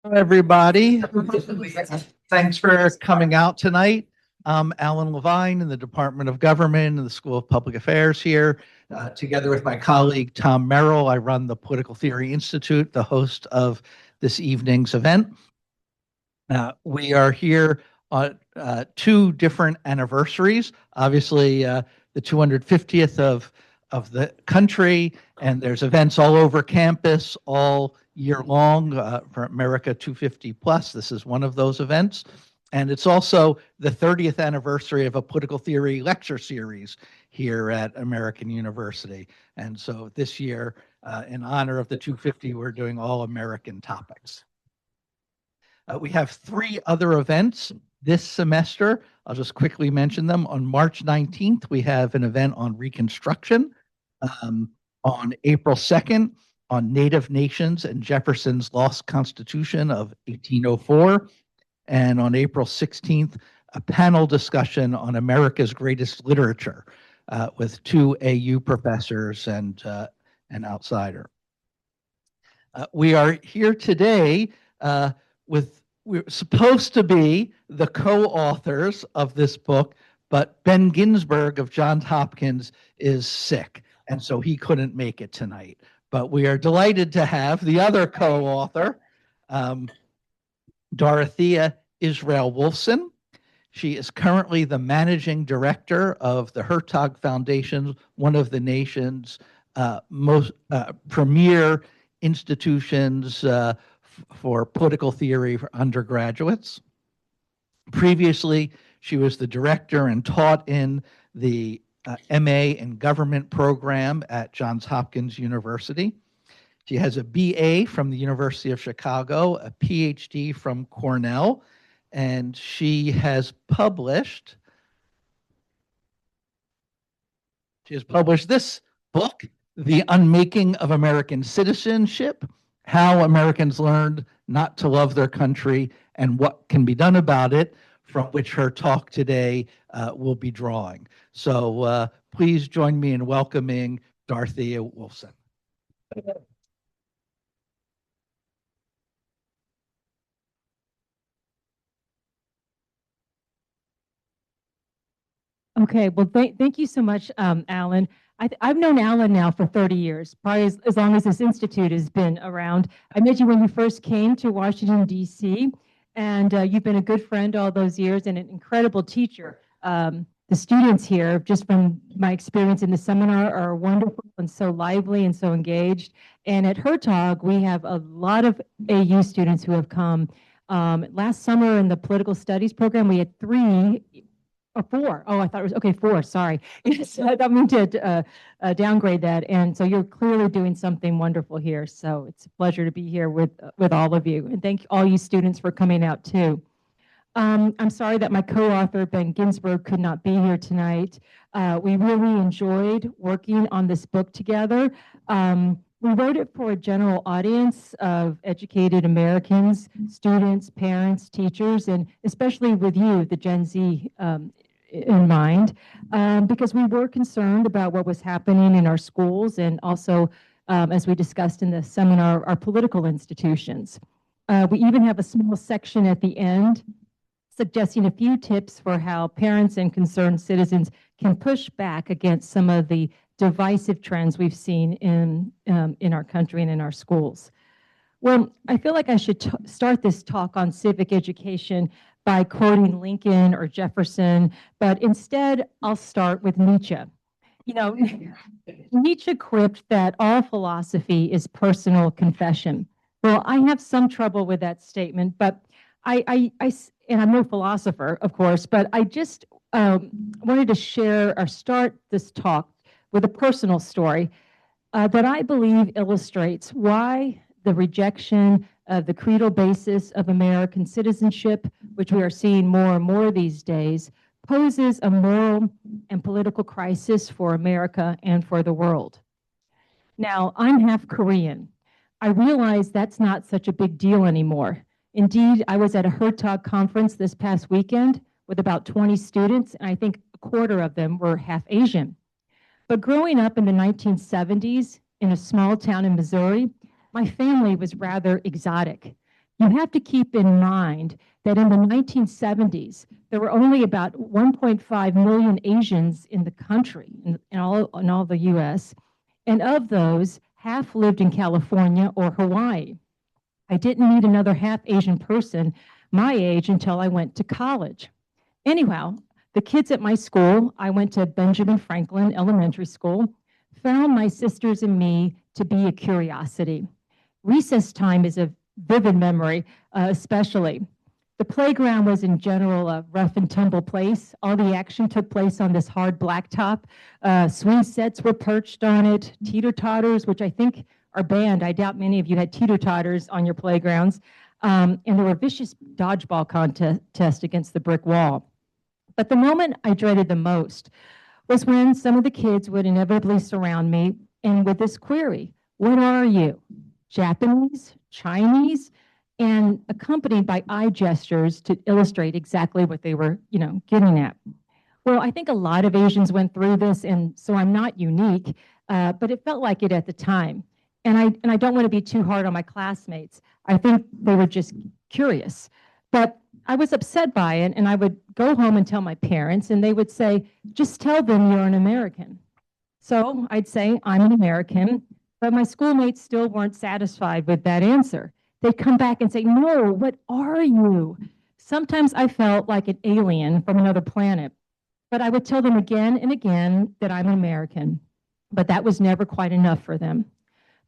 Hello, everybody. Thanks for coming out tonight. I'm Alan Levine in the Department of Government and the School of Public Affairs here. Together with my colleague Tom Merrill, I run the Political Theory Institute, the host of this evening's event. We are here on two different anniversaries. Obviously, the 250th of the country, and there's events all over campus all year long for America 250 plus. This is one of those events. And it's also the 30th anniversary of a political theory lecture series here at American University. And so this year, in honor of the 250, we're doing all American topics. We have three other events this semester. I'll just quickly mention them. On March 19th, we have an event on Reconstruction. On April 2nd, on Native Nations and Jefferson's Lost Constitution of 1804. And on April 16th, a panel discussion on America's greatest literature with two AU professors and an outsider. We are here today we're supposed to be the co-authors of this book, but Ben Ginsberg of Johns Hopkins is sick, and so he couldn't make it tonight. But we are delighted to have the other co-author, Dorothea Israel Wolfson. She is currently the managing director of the Hertog Foundation, one of the nation's most premier institutions for political theory for undergraduates. Previously, she was the director and taught in the MA in Government program at Johns Hopkins University. She has a BA from the University of Chicago, a PhD from Cornell, and she has published this book, The Unmaking of American Citizenship: How Americans Learned Not to Love Their Country and What Can Be Done About It, from which her talk today will be drawing. So please join me in welcoming Dorothea Wolfson. Okay, well, thank you so much, Alan. I've known Alan now for 30 years, probably as long as this institute has been around. I met you when you first came to Washington, D.C., and you've been a good friend all those years and an incredible teacher. The students here, just from my experience in the seminar, are wonderful and so lively and so engaged. And at Hertog, we have a lot of AU students who have come. Last summer in the political studies program, we had 3 or 4. Oh, I thought it was, okay, 4, sorry. Yes, I don't mean to downgrade that. And so you're clearly doing something wonderful here. So it's a pleasure to be here with all of you. And thank all you students for coming out too. I'm sorry that my co-author, Ben Ginsberg, could not be here tonight. We really enjoyed working on this book together. We wrote it for a general audience of educated Americans, students, parents, teachers, and especially with you, the Gen Z, in mind, because we were concerned about what was happening in our schools and also, as we discussed in the seminar, our political institutions. We even have a small section at the end suggesting a few tips for how parents and concerned citizens can push back against some of the divisive trends we've seen in our country and in our schools. Well, I feel like I should start this talk on civic education by quoting Lincoln or Jefferson, but instead I'll start with Nietzsche. You know, Nietzsche quipped that all philosophy is personal confession. Well, I have some trouble with that statement, but and I'm no philosopher, of course, but I just wanted to share or start this talk with a personal story that I believe illustrates why the rejection of the creedal basis of American citizenship, which we are seeing more and more these days, poses a moral and political crisis for America and for the world. Now, I'm half Korean. I realize that's not such a big deal anymore. Indeed, I was at a Hertog conference this past weekend with about 20 students, and I think a quarter of them were half Asian. But growing up in the 1970s in a small town in Missouri, my family was rather exotic. You have to keep in mind that in the 1970s, there were only about 1.5 million Asians in the country, in all the US. And of those, half lived in California or Hawaii. I didn't meet another half Asian person my age until I went to college. Anyhow, the kids at my school, I went to Benjamin Franklin Elementary School, found my sisters and me to be a curiosity. Recess time is a vivid memory, especially. The playground was in general a rough and tumble place. All the action took place on this hard blacktop. Swing sets were perched on it, teeter-totters, which I think are banned. I doubt many of you had teeter-totters on your playgrounds. And there were vicious dodgeball contests against the brick wall. But the moment I dreaded the most was when some of the kids would inevitably surround me and with this query, "What are you? Japanese? Chinese?" And accompanied by eye gestures to illustrate exactly what they were, getting at. Well, I think a lot of Asians went through this, and so I'm not unique, but it felt like it at the time. And I don't want to be too hard on my classmates. I think they were just curious. But I was upset by it, and I would go home and tell my parents, and they would say, "Just tell them you're an American." So I'd say, "I'm an American," but my schoolmates still weren't satisfied with that answer. They'd come back and say, "No, what are you?" Sometimes I felt like an alien from another planet, but I would tell them again and again that I'm an American. But that was never quite enough for them.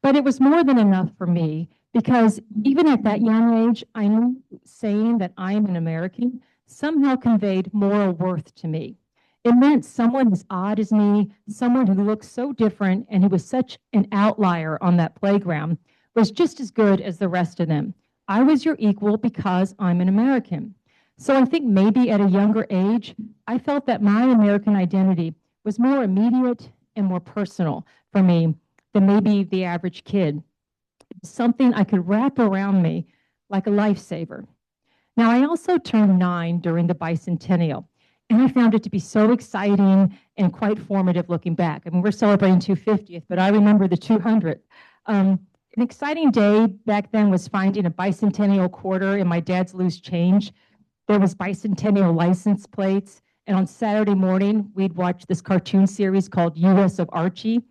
But it was more than enough for me, because even at that young age, I knew saying that I am an American somehow conveyed moral worth to me. It meant someone as odd as me, someone who looked so different and who was such an outlier on that playground, was just as good as the rest of them. I was your equal because I'm an American. So I think maybe at a younger age, I felt that my American identity was more immediate and more personal for me than maybe the average kid. Something I could wrap around me like a lifesaver. Now, I also turned 9 during the bicentennial, and I found it to be so exciting and quite formative looking back. I mean, we're celebrating 250th, but I remember the 200th. An exciting day back then was finding a bicentennial quarter in my dad's loose change. There was bicentennial license plates, and on Saturday morning, we'd watch this cartoon series called U.S. of Archie.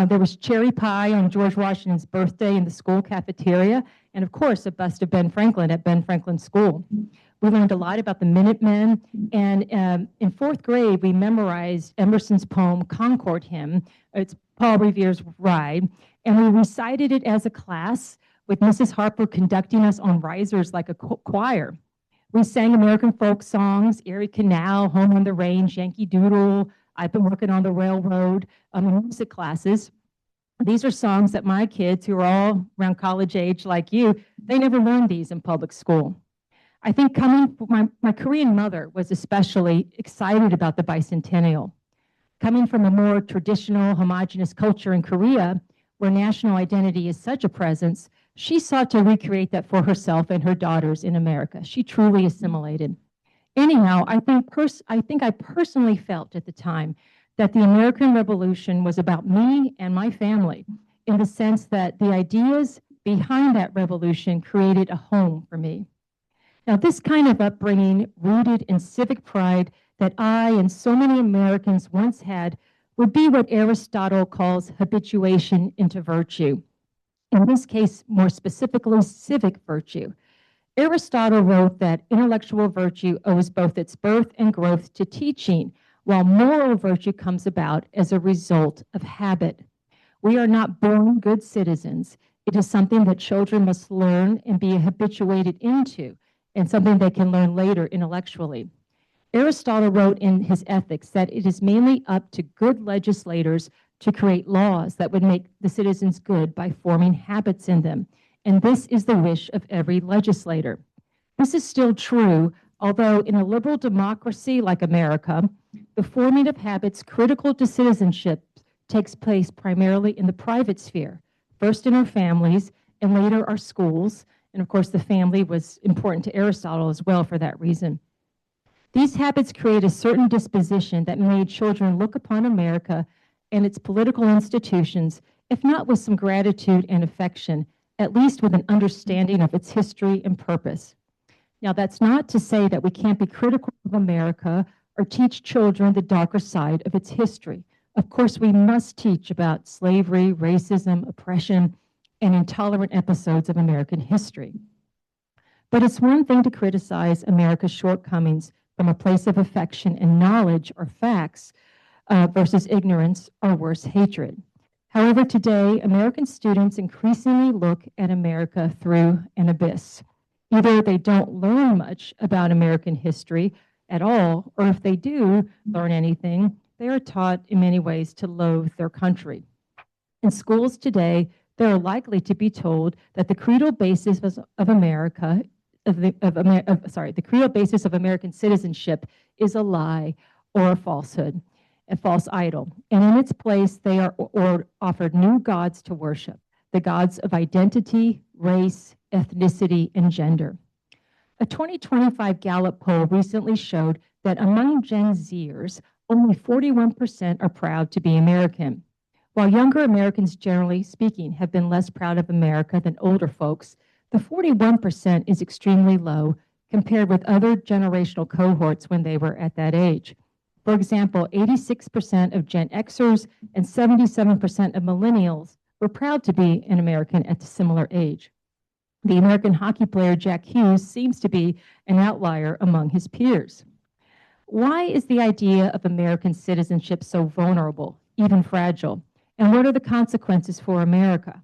There was cherry pie on George Washington's birthday in the school cafeteria, and of course, a bust of Ben Franklin at Ben Franklin School. We learned a lot about the Minutemen, and in 4th grade, we memorized Emerson's poem, Concord Hymn. It's Paul Revere's Ride, and we recited it as a class with Mrs. Harper conducting us on risers like a choir. We sang American folk songs, Erie Canal, Home on the Range, Yankee Doodle, I've Been Working on the Railroad, in music classes. These are songs that my kids, who are all around college age like you, they never learned these in public school. I think my Korean mother was especially excited about the bicentennial. Coming from a more traditional, homogenous culture in Korea, where national identity is such a presence, she sought to recreate that for herself and her daughters in America. She truly assimilated. Anyhow, I think I personally felt at the time that the American Revolution was about me and my family, in the sense that the ideas behind that revolution created a home for me. Now, this kind of upbringing, rooted in civic pride that I and so many Americans once had, would be what Aristotle calls habituation into virtue. In this case, more specifically, civic virtue. Aristotle wrote that intellectual virtue owes both its birth and growth to teaching, while moral virtue comes about as a result of habit. We are not born good citizens. It is something that children must learn and be habituated into, and something they can learn later intellectually. Aristotle wrote in his Ethics that it is mainly up to good legislators to create laws that would make the citizens good by forming habits in them. And this is the wish of every legislator. This is still true, although in a liberal democracy like America, the forming of habits critical to citizenship takes place primarily in the private sphere, first in our families and later our schools. And of course, the family was important to Aristotle as well for that reason. These habits create a certain disposition that made children look upon America and its political institutions, if not with some gratitude and affection, at least with an understanding of its history and purpose. Now, that's not to say that we can't be critical of America or teach children the darker side of its history. Of course, we must teach about slavery, racism, oppression, and intolerant episodes of American history. But it's one thing to criticize America's shortcomings from a place of affection and knowledge or facts versus ignorance or worse, hatred. However, today, American students increasingly look at America through an abyss. Either they don't learn much about American history at all, or if they do learn anything, they are taught in many ways to loathe their country. In schools today, they are likely to be told that the creedal basis of America, the creedal basis of American citizenship is a lie or a falsehood, a false idol. And in its place, they are offered new gods to worship, the gods of identity, race, ethnicity, and gender. A 2025 Gallup poll recently showed that among Gen Zers, only 41% are proud to be American. While younger Americans, generally speaking, have been less proud of America than older folks, the 41% is extremely low compared with other generational cohorts when they were at that age. For example, 86% of Gen Xers and 77% of millennials were proud to be an American at a similar age. The American hockey player Jack Hughes seems to be an outlier among his peers. Why is the idea of American citizenship so vulnerable, even fragile? And what are the consequences for America?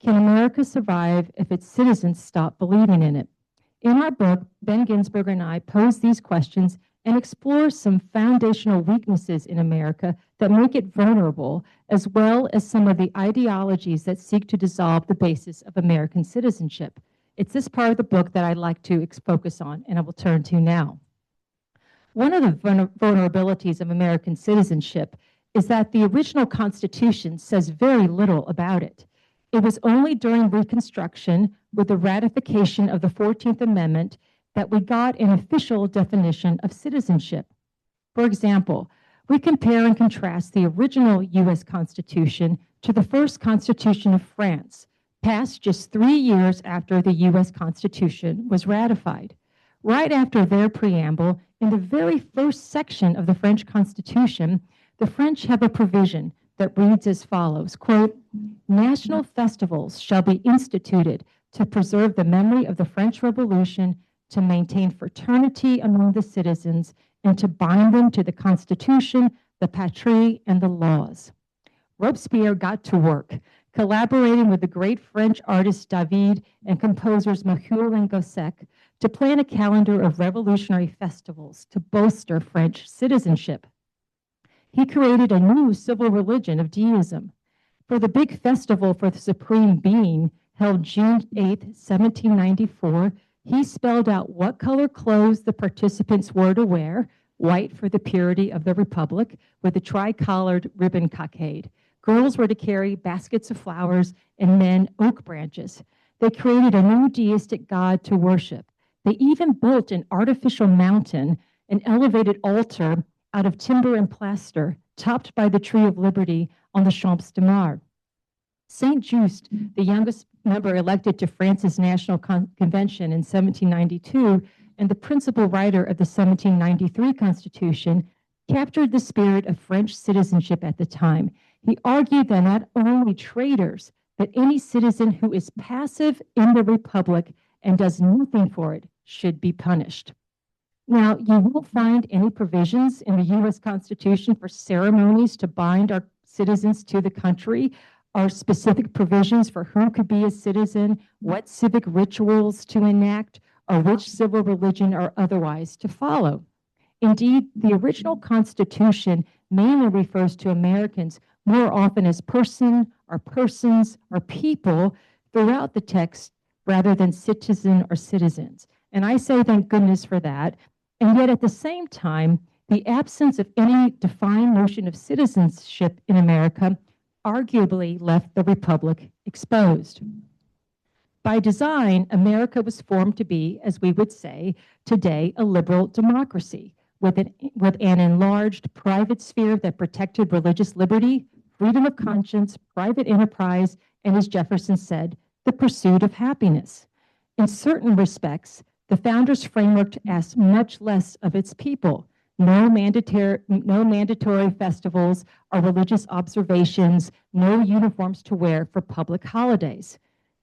Can America survive if its citizens stop believing in it? In our book, Ben Ginsberg and I pose these questions and explore some foundational weaknesses in America that make it vulnerable, as well as some of the ideologies that seek to dissolve the basis of American citizenship. It's this part of the book that I'd like to focus on, and I will turn to now. One of the vulnerabilities of American citizenship is that the original Constitution says very little about it. It was only during Reconstruction, with the ratification of the 14th Amendment, that we got an official definition of citizenship. For example, we compare and contrast the original U.S. Constitution to the first Constitution of France, passed just 3 years after the U.S. Constitution was ratified. Right after their preamble, in the very first section of the French Constitution, the French have a provision that reads as follows, quote, "National festivals shall be instituted to preserve the memory of the French Revolution, to maintain fraternity among the citizens, and to bind them to the Constitution, the patrie, and the laws." Robespierre got to work, collaborating with the great French artists David and composers Mahul and Gossec to plan a calendar of revolutionary festivals to bolster French citizenship. He created a new civil religion of deism. For the big festival for the Supreme Being, held June 8, 1794, he spelled out what color clothes the participants were to wear, white for the purity of the Republic, with a tri-collared ribbon cockade. Girls were to carry baskets of flowers and men oak branches. They created a new deistic god to worship. They even built an artificial mountain, an elevated altar out of timber and plaster, topped by the Tree of Liberty on the Champs de Mars. Saint Just, the youngest member elected to France's National Convention in 1792 and the principal writer of the 1793 Constitution, captured the spirit of French citizenship at the time. He argued that not only traitors, but any citizen who is passive in the Republic and does nothing for it should be punished. Now, you won't find any provisions in the U.S. Constitution for ceremonies to bind our citizens to the country, or specific provisions for who could be a citizen, what civic rituals to enact, or which civil religion or otherwise to follow. Indeed, the original Constitution mainly refers to Americans more often as person or persons or people throughout the text rather than citizen or citizens. And I say thank goodness for that. And yet at the same time, the absence of any defined notion of citizenship in America arguably left the Republic exposed. By design, America was formed to be, as we would say today, a liberal democracy with an enlarged private sphere that protected religious liberty, freedom of conscience, private enterprise, and as Jefferson said, the pursuit of happiness. In certain respects, the founders' framework asked much less of its people. No mandatory festivals or religious observations, no uniforms to wear for public holidays.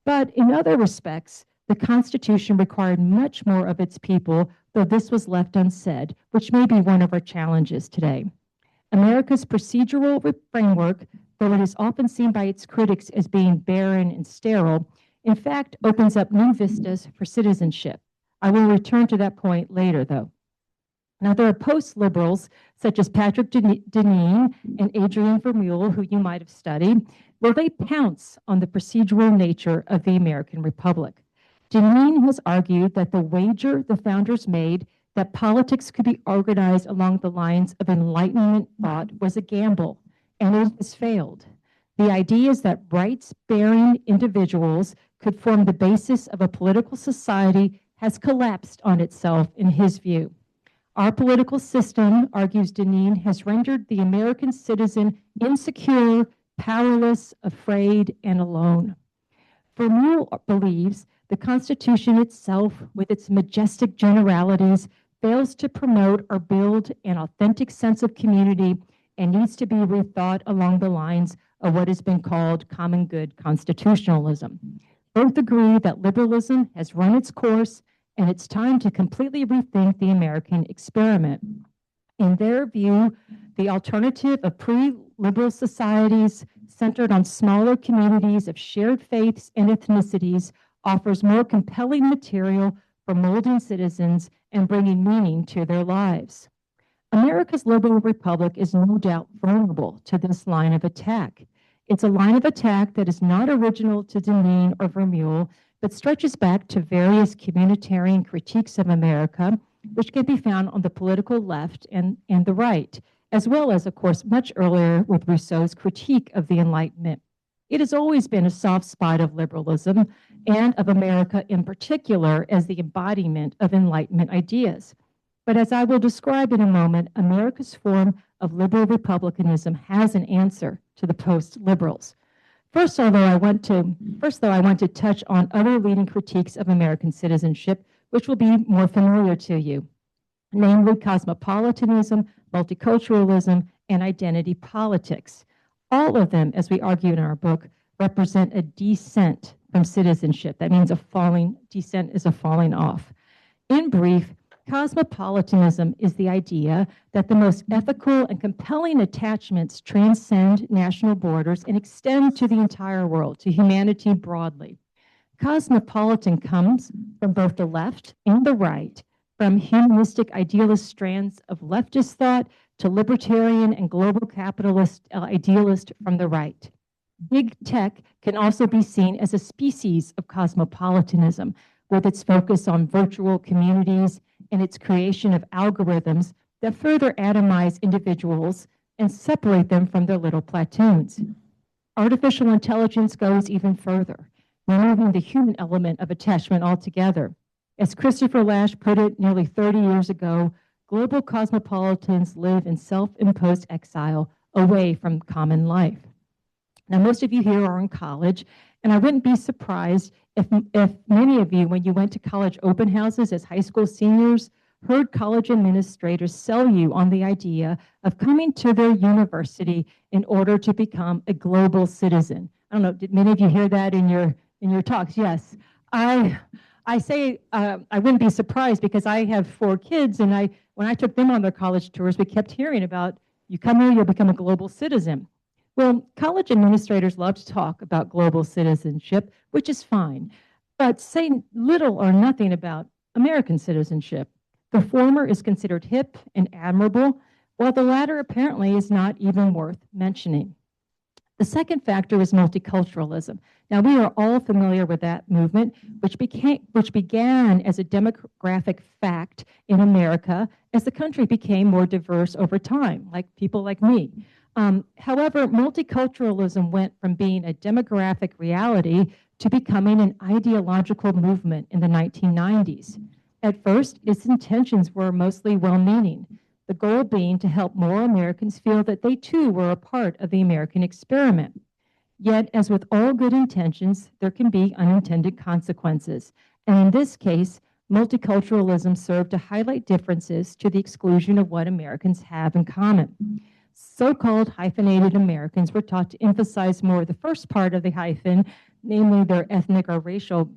But in other respects, the Constitution required much more of its people, though this was left unsaid, which may be one of our challenges today. America's procedural framework, though it is often seen by its critics as being barren and sterile, in fact opens up new vistas for citizenship. I will return to that point later, though. Now, there are post-liberals, such as Patrick Deneen and Adrian Vermeule, who you might have studied, where they pounce on the procedural nature of the American Republic. Deneen has argued that the wager the founders made that politics could be organized along the lines of Enlightenment thought was a gamble, and it has failed. The idea is that rights-bearing individuals could form the basis of a political society has collapsed on itself, in his view. Our political system, argues Deneen, has rendered the American citizen insecure, powerless, afraid, and alone. Vermeule believes the Constitution itself, with its majestic generalities, fails to promote or build an authentic sense of community and needs to be rethought along the lines of what has been called common good constitutionalism. Both agree that liberalism has run its course and it's time to completely rethink the American experiment. In their view, the alternative of pre-liberal societies centered on smaller communities of shared faiths and ethnicities offers more compelling material for molding citizens and bringing meaning to their lives. America's liberal republic is no doubt vulnerable to this line of attack. It's a line of attack that is not original to Deneen or Vermeule, but stretches back to various communitarian critiques of America, which can be found on the political left and the right, as well as, of course, much earlier with Rousseau's critique of the Enlightenment. It has always been a soft spot of liberalism and of America in particular as the embodiment of Enlightenment ideas. But as I will describe in a moment, America's form of liberal republicanism has an answer to the post-liberals. First, though, I want to touch on other leading critiques of American citizenship, which will be more familiar to you, namely cosmopolitanism, multiculturalism, and identity politics. All of them, as we argue in our book, represent a descent from citizenship. That means descent is a falling off. In brief, cosmopolitanism is the idea that the most ethical and compelling attachments transcend national borders and extend to the entire world, to humanity broadly. Cosmopolitan comes from both the left and the right, from humanistic idealist strands of leftist thought to libertarian and global capitalist idealist from the right. Big tech can also be seen as a species of cosmopolitanism, with its focus on virtual communities and its creation of algorithms that further atomize individuals and separate them from their little platoons. Artificial intelligence goes even further, removing the human element of attachment altogether. As Christopher Lasch put it nearly 30 years ago, global cosmopolitans live in self-imposed exile away from common life. Now, most of you here are in college, and I wouldn't be surprised if many of you, when you went to college open houses as high school seniors, heard college administrators sell you on the idea of coming to their university in order to become a global citizen. I don't know, did many of you hear that in your talks? Yes. I say I wouldn't be surprised because I have 4 kids, and when I took them on their college tours, we kept hearing about, you come here, you'll become a global citizen. Well, college administrators love to talk about global citizenship, which is fine, but say little or nothing about American citizenship. The former is considered hip and admirable, while the latter apparently is not even worth mentioning. The second factor is multiculturalism. Now, we are all familiar with that movement, which began as a demographic fact in America as the country became more diverse over time, like people like me. However, multiculturalism went from being a demographic reality to becoming an ideological movement in the 1990s. At first, its intentions were mostly well-meaning, the goal being to help more Americans feel that they too were a part of the American experiment. Yet, as with all good intentions, there can be unintended consequences. And in this case, multiculturalism served to highlight differences to the exclusion of what Americans have in common. So-called hyphenated Americans were taught to emphasize more the first part of the hyphen, namely their ethnic or racial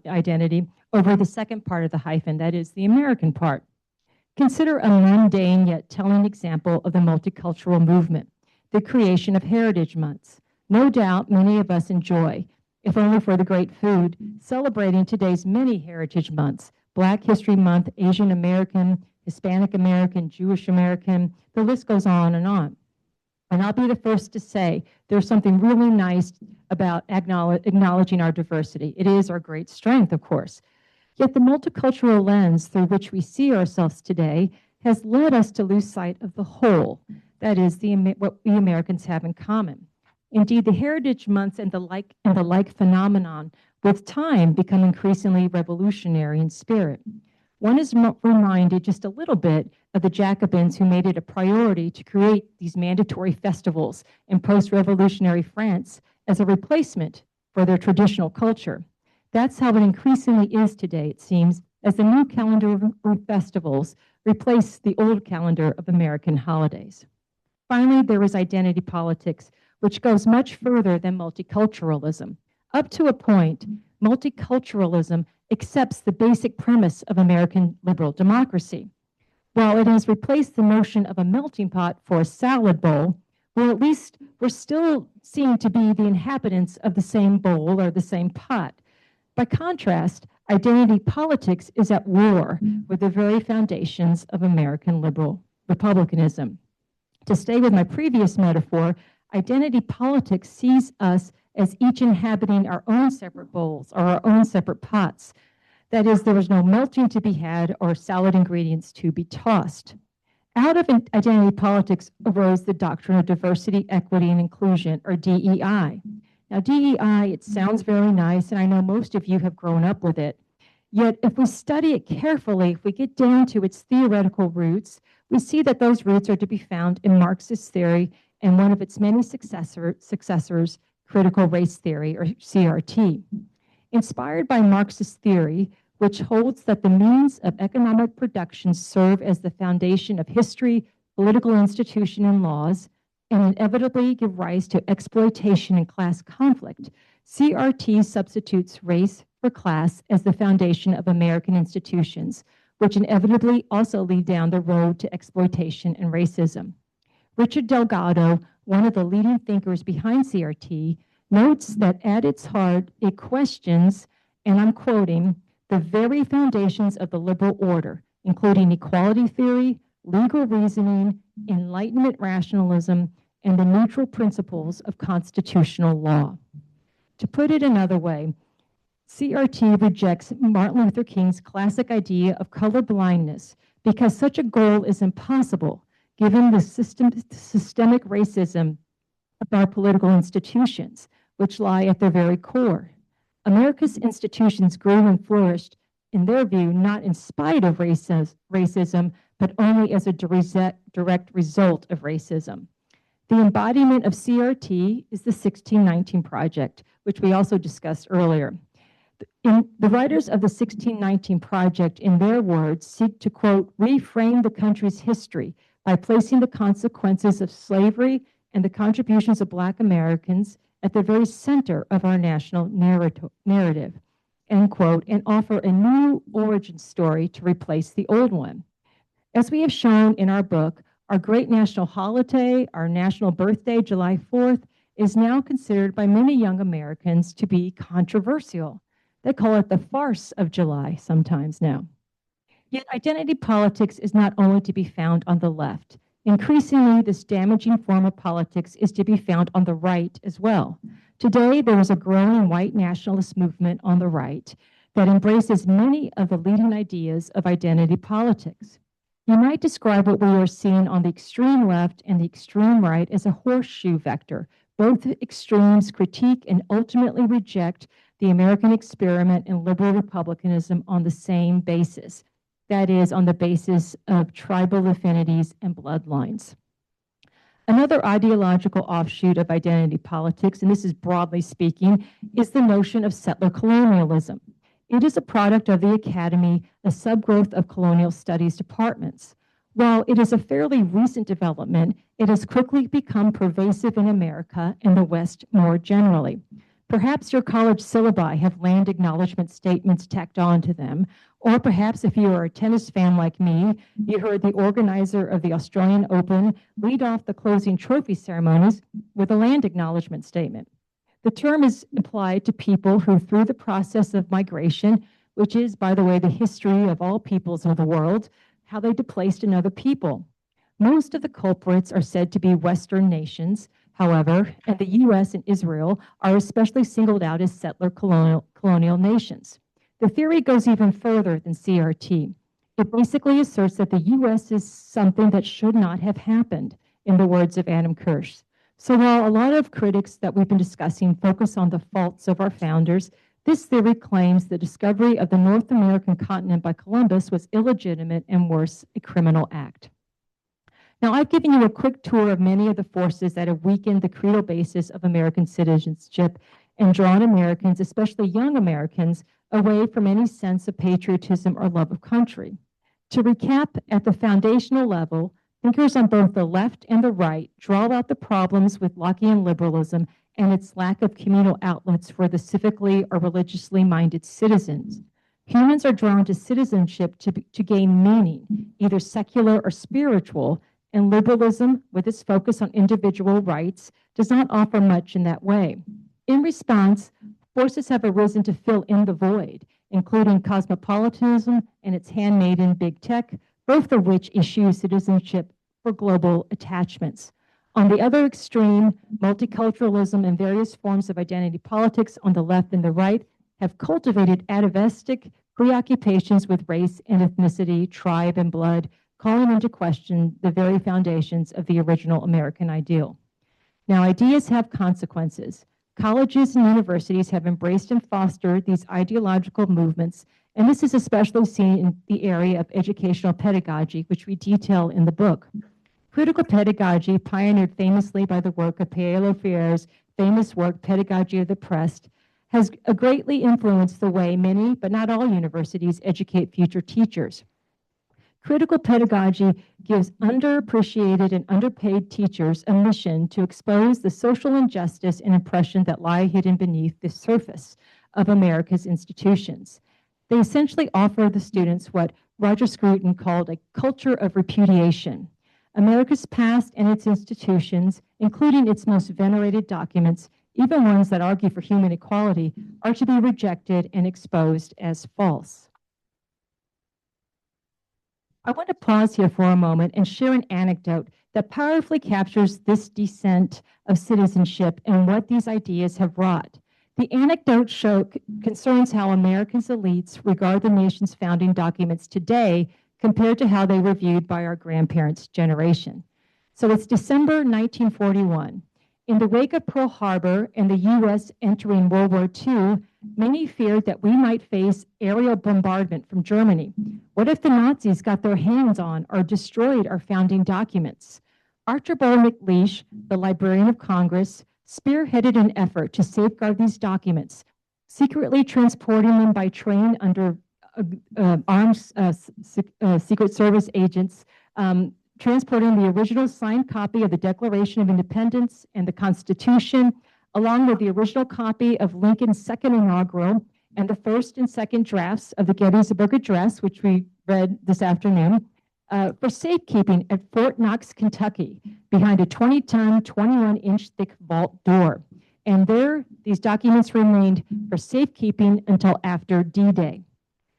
identity, over the second part of the hyphen, that is the American part. Consider a mundane yet telling example of the multicultural movement, the creation of heritage months. No doubt many of us enjoy, if only for the great food, celebrating today's many heritage months, Black History Month, Asian American, Hispanic American, Jewish American, the list goes on. And I'll be the first to say there's something really nice about acknowledging our diversity. It is our great strength, of course. Yet the multicultural lens through which we see ourselves today has led us to lose sight of the whole, that is, what we Americans have in common. Indeed, the Heritage Months and the like phenomenon with time become increasingly revolutionary in spirit. One is reminded just a little bit of the Jacobins who made it a priority to create these mandatory festivals in post-revolutionary France as a replacement for their traditional culture. That's how it increasingly is today, it seems, as the new calendar of festivals replace the old calendar of American holidays. Finally, there is identity politics, which goes much further than multiculturalism. Up to a point, multiculturalism accepts the basic premise of American liberal democracy. While it has replaced the notion of a melting pot for a salad bowl, well, at least we're still seen to be the inhabitants of the same bowl or the same pot. By contrast, identity politics is at war with the very foundations of American liberal republicanism. To stay with my previous metaphor, identity politics sees us as each inhabiting our own separate bowls or our own separate pots. That is, there was no melting to be had or salad ingredients to be tossed. Out of identity politics arose the doctrine of diversity, equity, and inclusion, or DEI. Now, DEI, it sounds very nice, and I know most of you have grown up with it. Yet, if we study it carefully, if we get down to its theoretical roots, we see that those roots are to be found in Marxist theory and one of its many successors, critical race theory, or CRT. Inspired by Marxist theory, which holds that the means of economic production serve as the foundation of history, political institution, and laws, and inevitably give rise to exploitation and class conflict, CRT substitutes race for class as the foundation of American institutions, which inevitably also lead down the road to exploitation and racism. Richard Delgado, one of the leading thinkers behind CRT, notes that at its heart, it questions, and I'm quoting, the very foundations of the liberal order, including equality theory, legal reasoning, Enlightenment rationalism, and the neutral principles of constitutional law. To put it another way, CRT rejects Martin Luther King's classic idea of colorblindness because such a goal is impossible given the systemic racism of our political institutions, which lie at their very core. America's institutions grew and flourished, in their view, not in spite of racism, but only as a direct result of racism. The embodiment of CRT is the 1619 Project, which we also discussed earlier. The writers of the 1619 Project, in their words, seek to, quote, reframe the country's history by placing the consequences of slavery and the contributions of Black Americans at the very center of our national narrative, end quote, and offer a new origin story to replace the old one. As we have shown in our book, our great national holiday, our national birthday, July 4th, is now considered by many young Americans to be controversial. They call it the farce of July sometimes now. Yet identity politics is not only to be found on the left. Increasingly, this damaging form of politics is to be found on the right as well. Today, there is a growing white nationalist movement on the right that embraces many of the leading ideas of identity politics. You might describe what we are seeing on the extreme left and the extreme right as a horseshoe vector. Both extremes critique and ultimately reject the American experiment in liberal republicanism on the same basis. That is, on the basis of tribal affinities and bloodlines. Another ideological offshoot of identity politics, and this is broadly speaking, is the notion of settler colonialism. It is a product of the academy, a subgrowth of colonial studies departments. While it is a fairly recent development, it has quickly become pervasive in America and the West more generally. Perhaps your college syllabi have land acknowledgement statements tacked on to them, or perhaps if you are a tennis fan like me, you heard the organizer of the Australian Open lead off the closing trophy ceremonies with a land acknowledgement statement. The term is applied to people who, through the process of migration, which is, by the way, the history of all peoples of the world, how they displaced another people. Most of the culprits are said to be Western nations, however, and the US and Israel are especially singled out as settler colonial nations. The theory goes even further than CRT. It basically asserts that the US is something that should not have happened, in the words of Adam Kirsch. So while a lot of critics that we've been discussing focus on the faults of our founders, this theory claims the discovery of the North American continent by Columbus was illegitimate and worse, a criminal act. Now, I've given you a quick tour of many of the forces that have weakened the creedal basis of American citizenship and drawn Americans, especially young Americans, away from any sense of patriotism or love of country. To recap, at the foundational level, thinkers on both the left and the right draw out the problems with Lockean liberalism and its lack of communal outlets for the civically or religiously minded citizens. Humans are drawn to citizenship to gain meaning, either secular or spiritual, and liberalism, with its focus on individual rights, does not offer much in that way. In response, forces have arisen to fill in the void, including cosmopolitanism and its handmaiden big tech, both of which issue citizenship for global attachments. On the other extreme, multiculturalism and various forms of identity politics on the left and the right have cultivated atavistic preoccupations with race and ethnicity, tribe and blood, calling into question the very foundations of the original American ideal. Now, ideas have consequences. Colleges and universities have embraced and fostered these ideological movements, and this is especially seen in the area of educational pedagogy, which we detail in the book. Critical pedagogy, pioneered famously by the work of Paolo Freire's famous work, Pedagogy of the Oppressed, has greatly influenced the way many, but not all universities educate future teachers. Critical pedagogy gives underappreciated and underpaid teachers a mission to expose the social injustice and oppression that lie hidden beneath the surface of America's institutions. They essentially offer the students what Roger Scruton called a culture of repudiation. America's past and its institutions, including its most venerated documents, even ones that argue for human equality, are to be rejected and exposed as false. I want to pause here for a moment and share an anecdote that powerfully captures this descent of citizenship and what these ideas have wrought. The anecdote concerns how Americans' elites regard the nation's founding documents today compared to how they were viewed by our grandparents' generation. So it's December 1941. In the wake of Pearl Harbor and the U.S. entering World War II, many feared that we might face aerial bombardment from Germany. What if the Nazis got their hands on or destroyed our founding documents? Archibald MacLeish, the Librarian of Congress, spearheaded an effort to safeguard these documents, secretly transporting them by train under armed Secret Service agents, transporting the original signed copy of the Declaration of Independence and the Constitution, along with the original copy of Lincoln's second inaugural and the first and second drafts of the Gettysburg Address, which we read this afternoon, for safekeeping at Fort Knox, Kentucky, behind a 20-ton, 21-inch thick vault door. And there, these documents remained for safekeeping until after D-Day.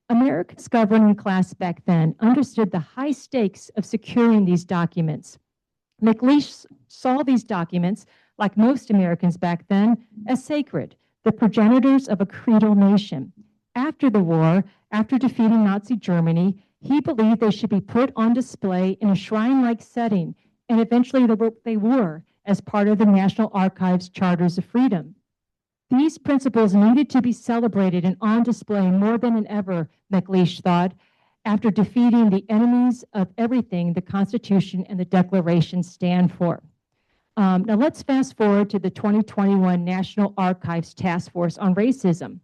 America's governing class back then understood the high stakes of securing these documents. MacLeish saw these documents, like most Americans back then, as sacred, the progenitors of a creedal nation. After the war, after defeating Nazi Germany, he believed they should be put on display in a shrine-like setting, and eventually they were, as part of the National Archives Charters of Freedom. These principles needed to be celebrated and on display more than ever, MacLeish thought, after defeating the enemies of everything the Constitution and the Declaration stand for. Now let's fast forward to the 2021 National Archives Task Force on Racism.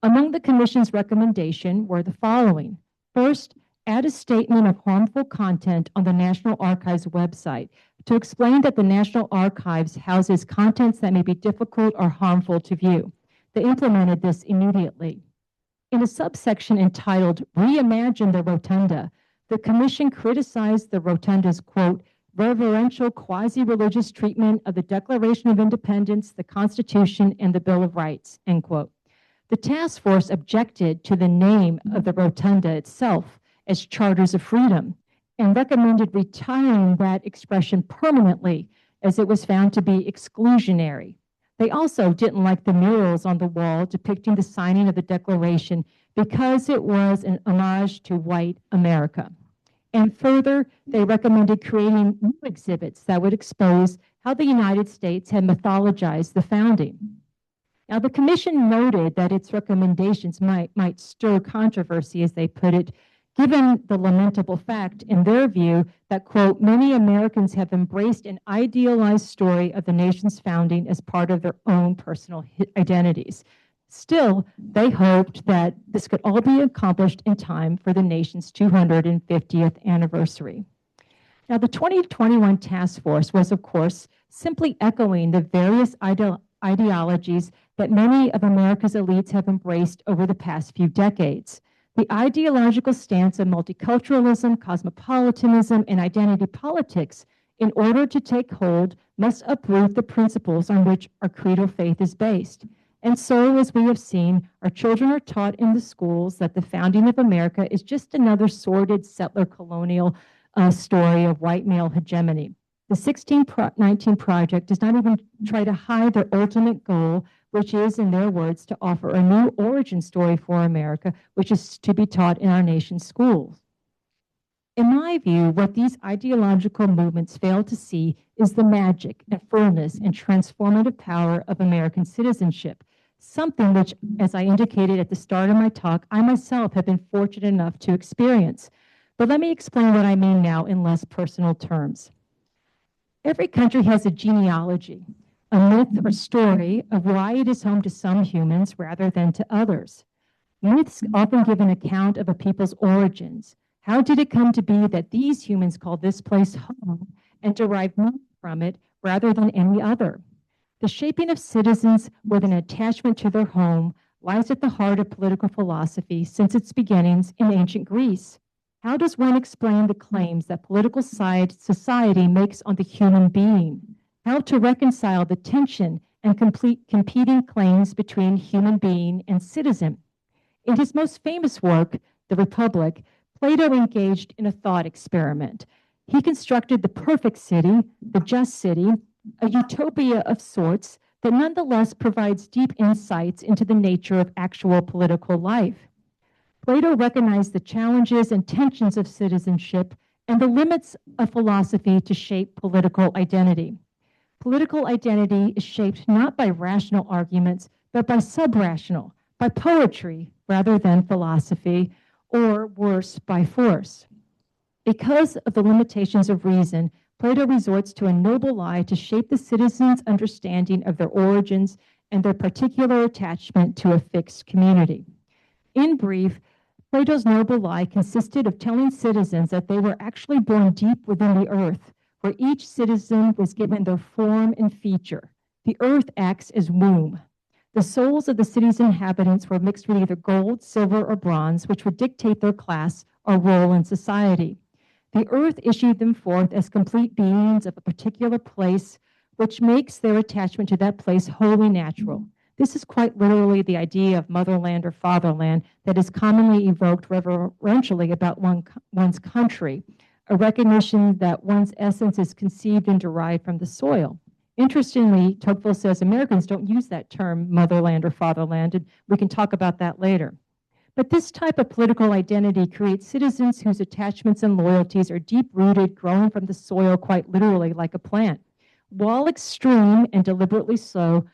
Among the Commission's recommendation were the following. First, add a statement of harmful content on the National Archives website to explain that the National Archives houses contents that may be difficult or harmful to view. They implemented this immediately. In a subsection entitled Reimagine the Rotunda, the Commission criticized the Rotunda's, quote, reverential quasi-religious treatment of the Declaration of Independence, the Constitution, and the Bill of Rights, end quote. The task force objected to the name of the Rotunda itself as Charters of Freedom and recommended retiring that expression permanently as it was found to be exclusionary. They also didn't like the murals on the wall depicting the signing of the Declaration because it was an homage to white America. And further, they recommended creating new exhibits that would expose how the United States had mythologized the founding. Now, the Commission noted that its recommendations might stir controversy, as they put it, given the lamentable fact, in their view, that, quote, many Americans have embraced an idealized story of the nation's founding as part of their own personal identities. Still, they hoped that this could all be accomplished in time for the nation's 250th anniversary. Now, the 2021 task force was, of course, simply echoing the various ideologies that many of America's elites have embraced over the past few decades. The ideological stance of multiculturalism, cosmopolitanism, and identity politics, in order to take hold, must uproot the principles on which our creedal faith is based. And so, as we have seen, our children are taught in the schools that the founding of America is just another sordid settler colonial story of white male hegemony. The 1619 Project does not even try to hide their ultimate goal, which is, in their words, to offer a new origin story for America, which is to be taught in our nation's schools. In my view, what these ideological movements fail to see is the magic and fullness and transformative power of American citizenship, something which, as I indicated at the start of my talk, I myself have been fortunate enough to experience. But let me explain what I mean now in less personal terms. Every country has a genealogy, a myth or story of why it is home to some humans rather than to others. Myths often give an account of a people's origins. How did it come to be that these humans call this place home and derive meaning from it rather than any other? The shaping of citizens with an attachment to their home lies at the heart of political philosophy since its beginnings in ancient Greece. How does one explain the claims that political society makes on the human being? How to reconcile the tension and competing claims between human being and citizen? In his most famous work, The Republic, Plato engaged in a thought experiment. He constructed the perfect city, the just city, a utopia of sorts that nonetheless provides deep insights into the nature of actual political life. Plato recognized the challenges and tensions of citizenship and the limits of philosophy to shape political identity. Political identity is shaped not by rational arguments, but by subrational, by poetry rather than philosophy, or worse, by force. Because of the limitations of reason, Plato resorts to a noble lie to shape the citizens' understanding of their origins and their particular attachment to a fixed community. In brief, Plato's noble lie consisted of telling citizens that they were actually born deep within the earth, where each citizen was given their form and feature. The earth acts as womb. The souls of the city's inhabitants were mixed with either gold, silver, or bronze, which would dictate their class or role in society. The earth issued them forth as complete beings of a particular place, which makes their attachment to that place wholly natural. This is quite literally the idea of motherland or fatherland that is commonly evoked reverentially about one's country, a recognition that one's essence is conceived and derived from the soil. Interestingly, Tocqueville says Americans don't use that term motherland or fatherland, and we can talk about that later. But this type of political identity creates citizens whose attachments and loyalties are deep-rooted, growing from the soil quite literally like a plant. While extreme and deliberately so,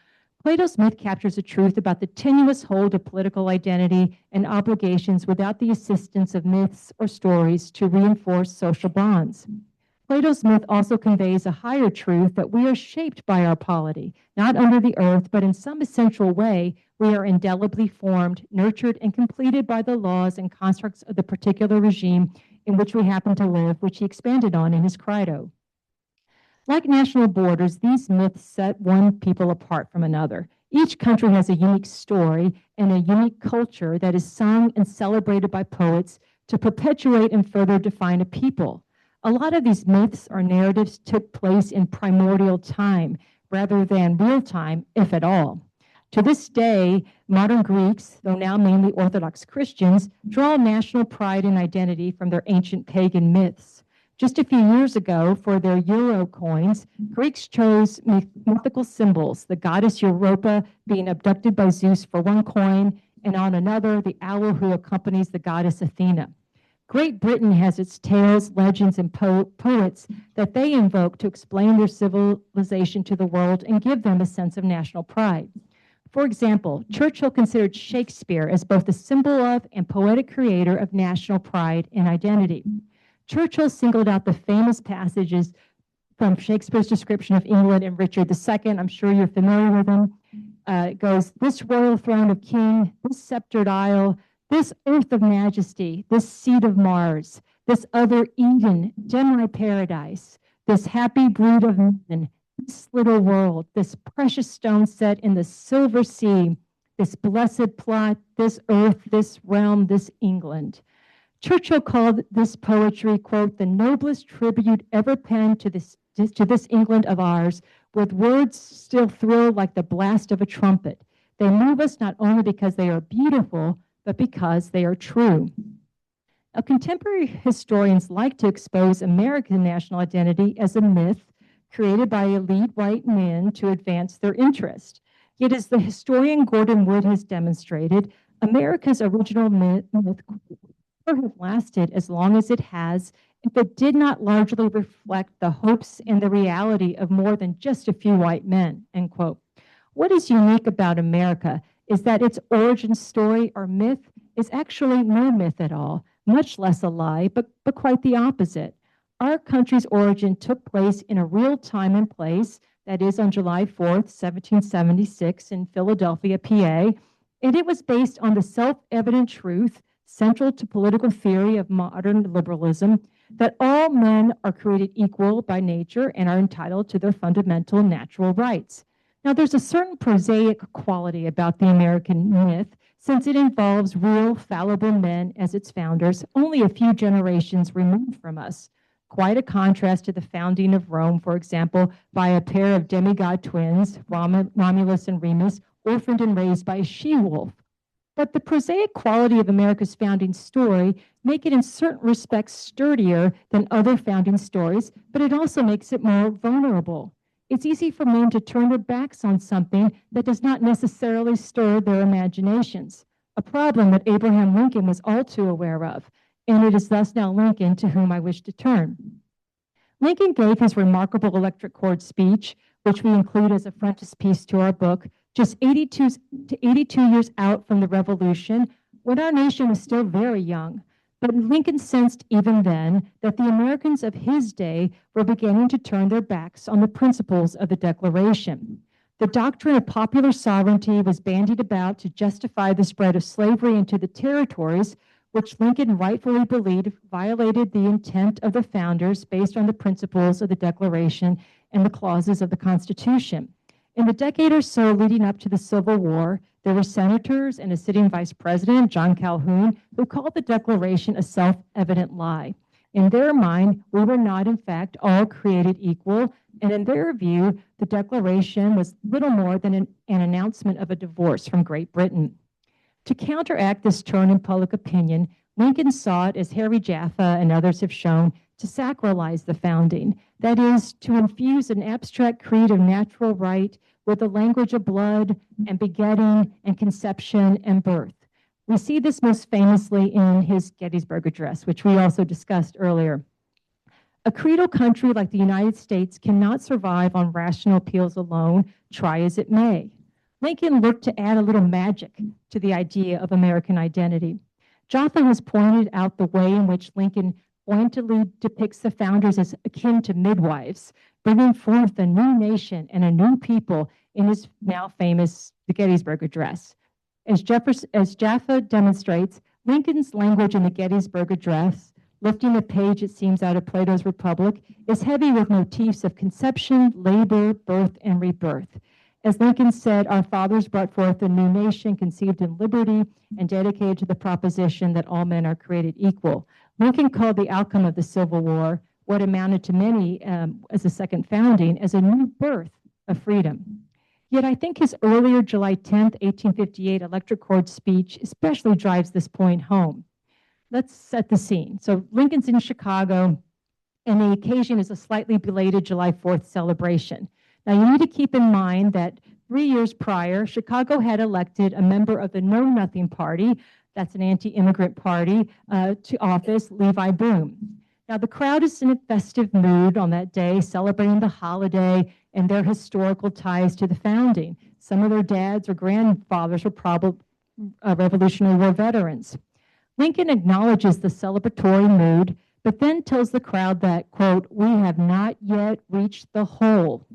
Plato's myth captures the truth about the tenuous hold of political identity and obligations without the assistance of myths or stories to reinforce social bonds. Plato's myth also conveys a higher truth that we are shaped by our polity, not under the earth, but in some essential way, we are indelibly formed, nurtured, and completed by the laws and constructs of the particular regime in which we happen to live, which he expanded on in his Credo. Like national borders, these myths set one people apart from another. Each country has a unique story and a unique culture that is sung and celebrated by poets to perpetuate and further define a people. A lot of these myths or narratives took place in primordial time rather than real time, if at all. To this day, modern Greeks, though now mainly Orthodox Christians, draw national pride and identity from their ancient pagan myths. Just a few years ago, for their euro coins, Greeks chose mythical symbols, the goddess Europa being abducted by Zeus for one coin, and on another, the owl who accompanies the goddess Athena. Great Britain has its tales, legends, and poets that they invoke to explain their civilization to the world and give them a sense of national pride. For example, Churchill considered Shakespeare as both the symbol of and poetic creator of national pride and identity. Churchill singled out the famous passages from Shakespeare's description of England in Richard II. I'm sure you're familiar with them. It goes, "This royal throne of king, this sceptered isle, this earth of majesty, this seat of Mars, this other Eden, demi-paradise, this happy brood of men, this little world, this precious stone set in the silver sea, this blessed plot, this earth, this realm, this England." Churchill called this poetry, quote, "the noblest tribute ever penned to this England of ours, with words still thrill like the blast of a trumpet. They move us not only because they are beautiful, but because they are true." Now, contemporary historians like to expose American national identity as a myth created by elite white men to advance their interest. Yet, as the historian Gordon Wood has demonstrated, America's original myth would have lasted as long as it has if it did not largely reflect the hopes and the reality of more than just a few white men, end quote. What is unique about America is that its origin story or myth is actually no myth at all, much less a lie, but quite the opposite. Our country's origin took place in a real time and place, that is on July 4th, 1776 in Philadelphia, PA, and it was based on the self-evident truth central to political theory of modern liberalism, that all men are created equal by nature and are entitled to their fundamental natural rights. Now, there's a certain prosaic quality about the American myth, since it involves real, fallible men as its founders, only a few generations removed from us. Quite a contrast to the founding of Rome, for example, by a pair of demigod twins, Romulus and Remus, orphaned and raised by a she-wolf. But the prosaic quality of America's founding story make it in certain respects sturdier than other founding stories, but it also makes it more vulnerable. It's easy for men to turn their backs on something that does not necessarily stir their imaginations, a problem that Abraham Lincoln was all too aware of, and it is thus now Lincoln to whom I wish to turn. Lincoln gave his remarkable electric cord speech, which we include as a frontispiece to our book, just 82 years out from the Revolution, when our nation was still very young. But Lincoln sensed even then that the Americans of his day were beginning to turn their backs on the principles of the Declaration. The doctrine of popular sovereignty was bandied about to justify the spread of slavery into the territories, which Lincoln rightfully believed violated the intent of the founders based on the principles of the Declaration and the clauses of the Constitution. In the decade or so leading up to the Civil War, there were senators and a sitting vice president, John Calhoun, who called the Declaration a self-evident lie. In their mind, we were not, in fact, all created equal, and in their view, the Declaration was little more than an announcement of a divorce from Great Britain. To counteract this turn in public opinion, Lincoln sought, as Harry Jaffa and others have shown, to sacralize the founding, that is, to infuse an abstract creed of natural right with the language of blood and begetting and conception and birth. We see this most famously in his Gettysburg Address, which we also discussed earlier. A creedal country like the United States cannot survive on rational appeals alone, try as it may. Lincoln looked to add a little magic to the idea of American identity. Jaffa has pointed out the way in which Lincoln pointedly depicts the founders as akin to midwives, bringing forth a new nation and a new people in his now famous the Gettysburg Address. As Jaffa demonstrates, Lincoln's language in the Gettysburg Address, lifting a page, it seems, out of Plato's Republic, is heavy with motifs of conception, labor, birth, and rebirth. As Lincoln said, our fathers brought forth a new nation conceived in liberty and dedicated to the proposition that all men are created equal. Lincoln called the outcome of the Civil War, what amounted to many as a second founding, as a new birth of freedom. Yet I think his earlier July 10th, 1858 electric cord speech especially drives this point home. Let's set the scene. So Lincoln's in Chicago, and the occasion is a slightly belated July 4th celebration. Now, you need to keep in mind that 3 years prior, Chicago had elected a member of the Know Nothing Party, that's an anti-immigrant party, to office, Levi Boone. Now, the crowd is in a festive mood on that day, celebrating the holiday and their historical ties to the founding. Some of their dads or grandfathers were probably Revolutionary War veterans. Lincoln acknowledges the celebratory mood, but then tells the crowd that, quote, "we have not yet reached the whole."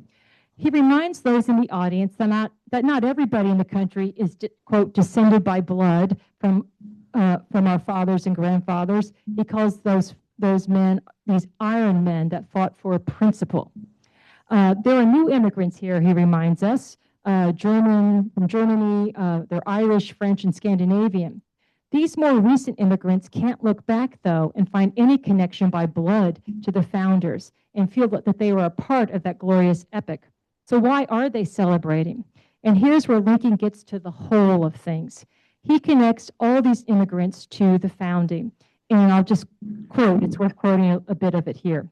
He reminds those in the audience that not everybody in the country is, quote, descended by blood from our fathers and grandfathers. He calls those men, these iron men that fought for a principle. There are new immigrants here, he reminds us, from Germany, they're Irish, French, and Scandinavian. These more recent immigrants can't look back, though, and find any connection by blood to the founders and feel that they were a part of that glorious epic. So why are they celebrating? And here's where Lincoln gets to the whole of things. He connects all these immigrants to the founding. And I'll just quote, it's worth quoting a bit of it here.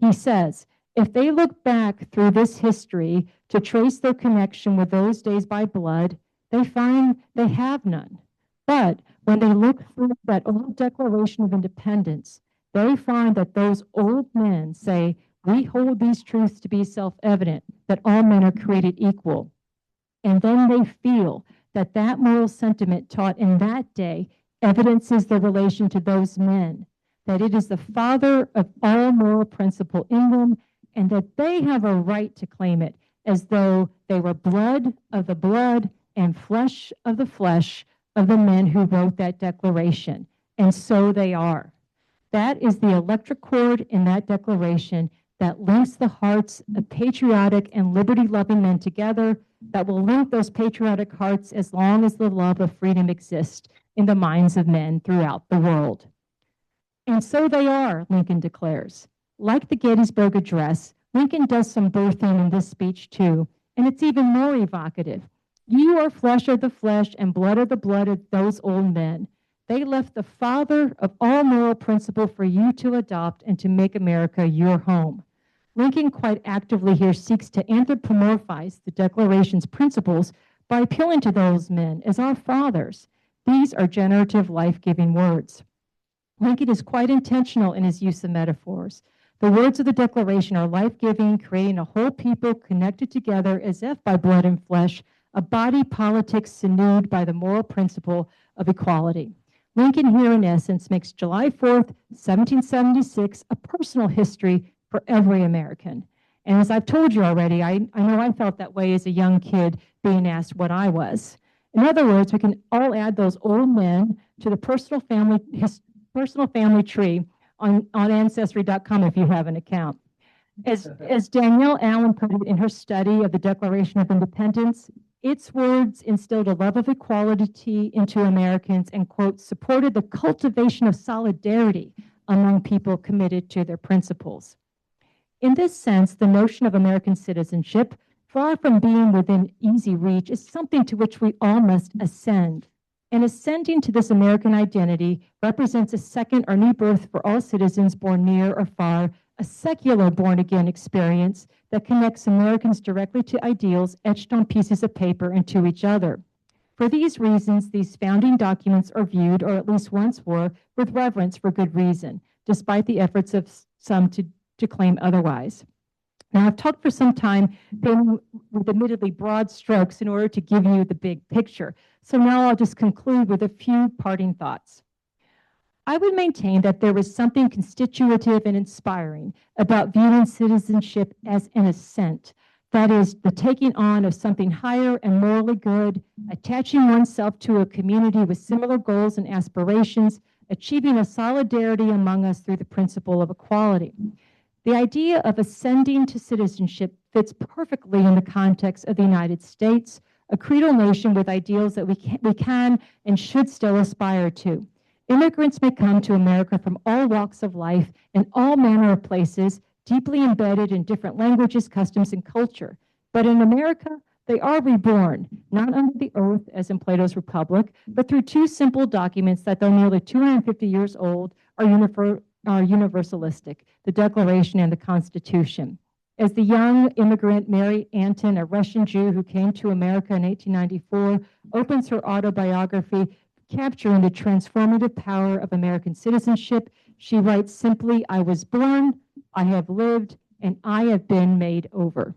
He says, if they look back through this history to trace their connection with those days by blood, they find they have none. But when they look through that old Declaration of Independence, they find that those old men say, we hold these truths to be self-evident, that all men are created equal. And then they feel that that moral sentiment taught in that day evidences the relation to those men, that it is the father of all moral principle in them, and that they have a right to claim it as though they were blood of the blood and flesh of the flesh of the men who wrote that declaration. And so they are. That is the electric cord in that declaration that links the hearts of patriotic and liberty-loving men together, that will link those patriotic hearts as long as the love of freedom exists in the minds of men throughout the world. And so they are, Lincoln declares. Like the Gettysburg Address, Lincoln does some birthing in this speech too, and it's even more evocative. You are flesh of the flesh and blood of the blood of those old men. They left the father of all moral principle for you to adopt and to make America your home. Lincoln quite actively here seeks to anthropomorphize the Declaration's principles by appealing to those men as our fathers. These are generative, life-giving words. Lincoln is quite intentional in his use of metaphors. The words of the Declaration are life-giving, creating a whole people connected together as if by blood and flesh, a body politic sinewed by the moral principle of equality. Lincoln here, in essence, makes July 4th, 1776, a personal history for every American. And as I've told you already, I know I felt that way as a young kid being asked what I was. In other words, we can all add those old men to the personal family tree on Ancestry.com if you have an account. As Danielle Allen put it in her study of the Declaration of Independence, its words instilled a love of equality into Americans and, quote, supported the cultivation of solidarity among people committed to their principles. In this sense, the notion of American citizenship, far from being within easy reach, is something to which we all must ascend. And ascending to this American identity represents a second or new birth for all citizens born near or far, a secular born-again experience that connects Americans directly to ideals etched on pieces of paper and to each other. For these reasons, these founding documents are viewed, or at least once were, with reverence for good reason, despite the efforts of some to claim otherwise. Now, I've talked for some time with admittedly broad strokes in order to give you the big picture. So now I'll just conclude with a few parting thoughts. I would maintain that there was something constitutive and inspiring about viewing citizenship as an ascent. That is, the taking on of something higher and morally good, attaching oneself to a community with similar goals and aspirations, achieving a solidarity among us through the principle of equality. The idea of ascending to citizenship fits perfectly in the context of the United States, a creedal nation with ideals that we can and should still aspire to. Immigrants may come to America from all walks of life and all manner of places, deeply embedded in different languages, customs, and culture. But in America, they are reborn, not under the oath as in Plato's Republic, but through two simple documents that, though nearly 250 years old, are universalistic, the Declaration and the Constitution. As the young immigrant Mary Anton, a Russian Jew who came to America in 1894, opens her autobiography, capturing the transformative power of American citizenship, she writes simply, "I was born, I have lived, and I have been made over."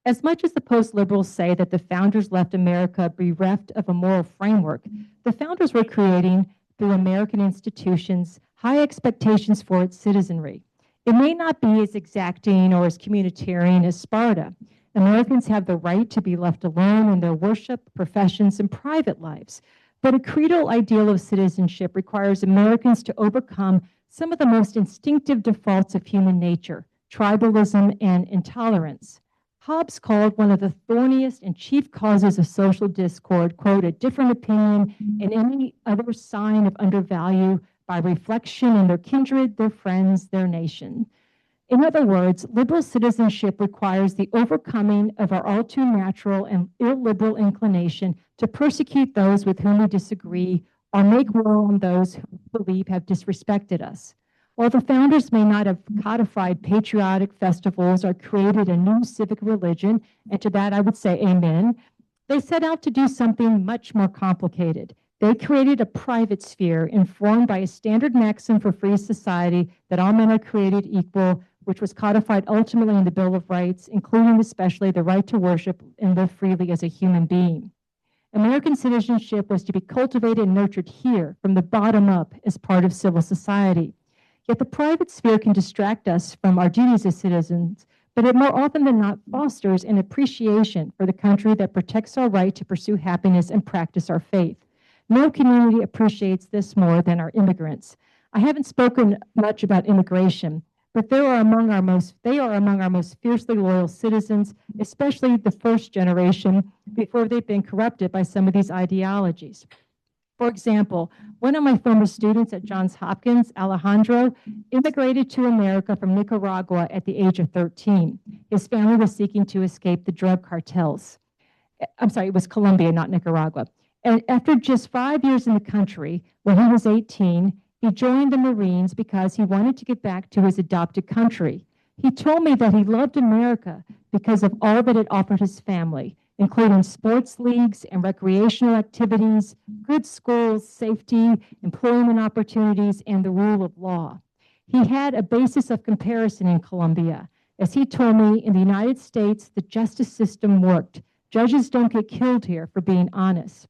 As much as the post-liberals say that the founders left America bereft of a moral framework, the founders were creating, through American institutions, high expectations for its citizenry. It may not be as exacting or as communitarian as Sparta. Americans have the right to be left alone in their worship, professions, and private lives. But a creedal ideal of citizenship requires Americans to overcome some of the most instinctive defaults of human nature, tribalism and intolerance. Hobbes called one of the thorniest and chief causes of social discord, quote, "a different opinion and any other sign of undervalue by reflection in their kindred, their friends, their nation." In other words, liberal citizenship requires the overcoming of our all too natural and illiberal inclination to persecute those with whom we disagree or make war on those who we believe have disrespected us. While the founders may not have codified patriotic festivals or created a new civic religion, and to that I would say amen, they set out to do something much more complicated. They created a private sphere informed by a standard maxim for free society that all men are created equal, which was codified ultimately in the Bill of Rights, including especially the right to worship and live freely as a human being. American citizenship was to be cultivated and nurtured here from the bottom up as part of civil society. Yet the private sphere can distract us from our duties as citizens, but it more often than not fosters an appreciation for the country that protects our right to pursue happiness and practice our faith. No community appreciates this more than our immigrants. I haven't spoken much about immigration, but they are among our most fiercely loyal citizens, especially the first generation, before they've been corrupted by some of these ideologies. For example, one of my former students at Johns Hopkins, Alejandro, immigrated to America from Nicaragua at the age of 13. His family was seeking to escape the drug cartels. I'm sorry, it was Colombia, not Nicaragua. And after just 5 years in the country, when he was 18, he joined the Marines because he wanted to get back to his adopted country. He told me that he loved America because of all that it offered his family, including sports leagues and recreational activities, good schools, safety, employment opportunities, and the rule of law. He had a basis of comparison in Colombia. As he told me, in the United States, the justice system worked. Judges don't get killed here for being honest.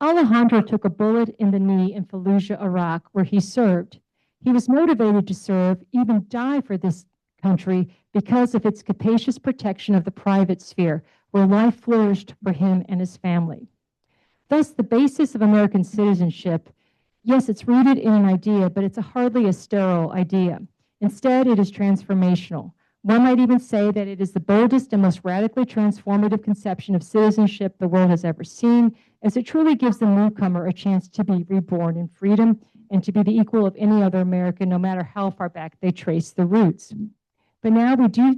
Alejandro took a bullet in the knee in Fallujah, Iraq, where he served. He was motivated to serve, even die for this country, because of its capacious protection of the private sphere, where life flourished for him and his family. Thus, the basis of American citizenship, yes, it's rooted in an idea, but it's hardly a sterile idea. Instead, it is transformational. One might even say that it is the boldest and most radically transformative conception of citizenship the world has ever seen, as it truly gives the newcomer a chance to be reborn in freedom and to be the equal of any other American, no matter how far back they trace the roots. But nowadays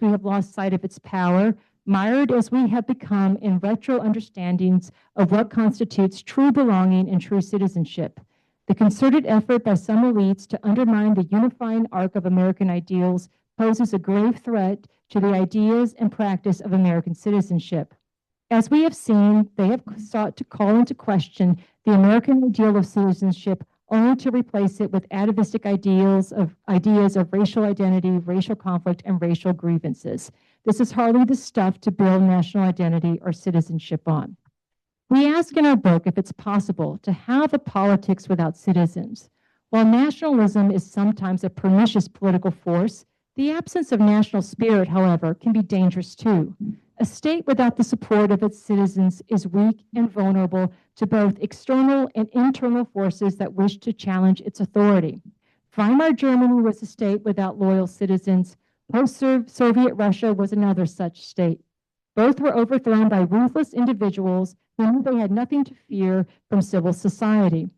we have lost sight of its power, mired as we have become in retro understandings of what constitutes true belonging and true citizenship. The concerted effort by some elites to undermine the unifying arc of American ideals poses a grave threat to the ideas and practice of American citizenship. As we have seen, they have sought to call into question the American ideal of citizenship only to replace it with atavistic ideas of racial identity, racial conflict, and racial grievances. This is hardly the stuff to build national identity or citizenship on. We ask in our book if it's possible to have a politics without citizens. While nationalism is sometimes a pernicious political force, the absence of national spirit, however, can be dangerous too. A state without the support of its citizens is weak and vulnerable to both external and internal forces that wish to challenge its authority. Weimar Germany was a state without loyal citizens. Post-Soviet Russia was another such state. Both were overthrown by ruthless individuals who knew they had nothing to fear from civil society.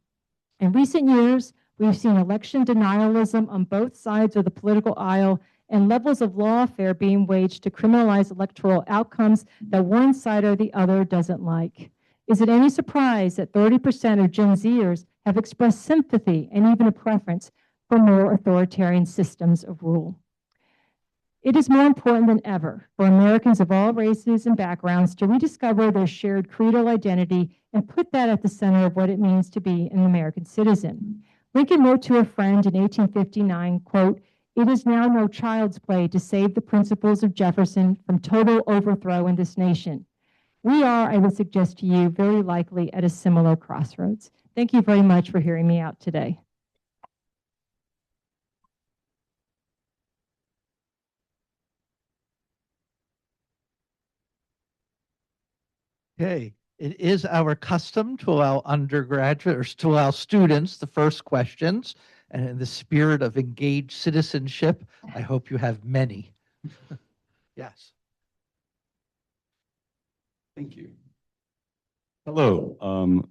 In recent years, we've seen election denialism on both sides of the political aisle and levels of lawfare being waged to criminalize electoral outcomes that one side or the other doesn't like. Is it any surprise that 30% of Gen Zers have expressed sympathy and even a preference for more authoritarian systems of rule? It is more important than ever for Americans of all races and backgrounds to rediscover their shared creedal identity and put that at the center of what it means to be an American citizen. Lincoln wrote to a friend in 1859, quote, "It is now no child's play to save the principles of Jefferson from total overthrow in this nation." We are, I would suggest to you, very likely at a similar crossroads. Thank you very much for hearing me out today. Okay, it is our custom to allow undergraduates, or to allow students the first questions. And in the spirit of engaged citizenship, I hope you have many. Yes. Thank you. Hello.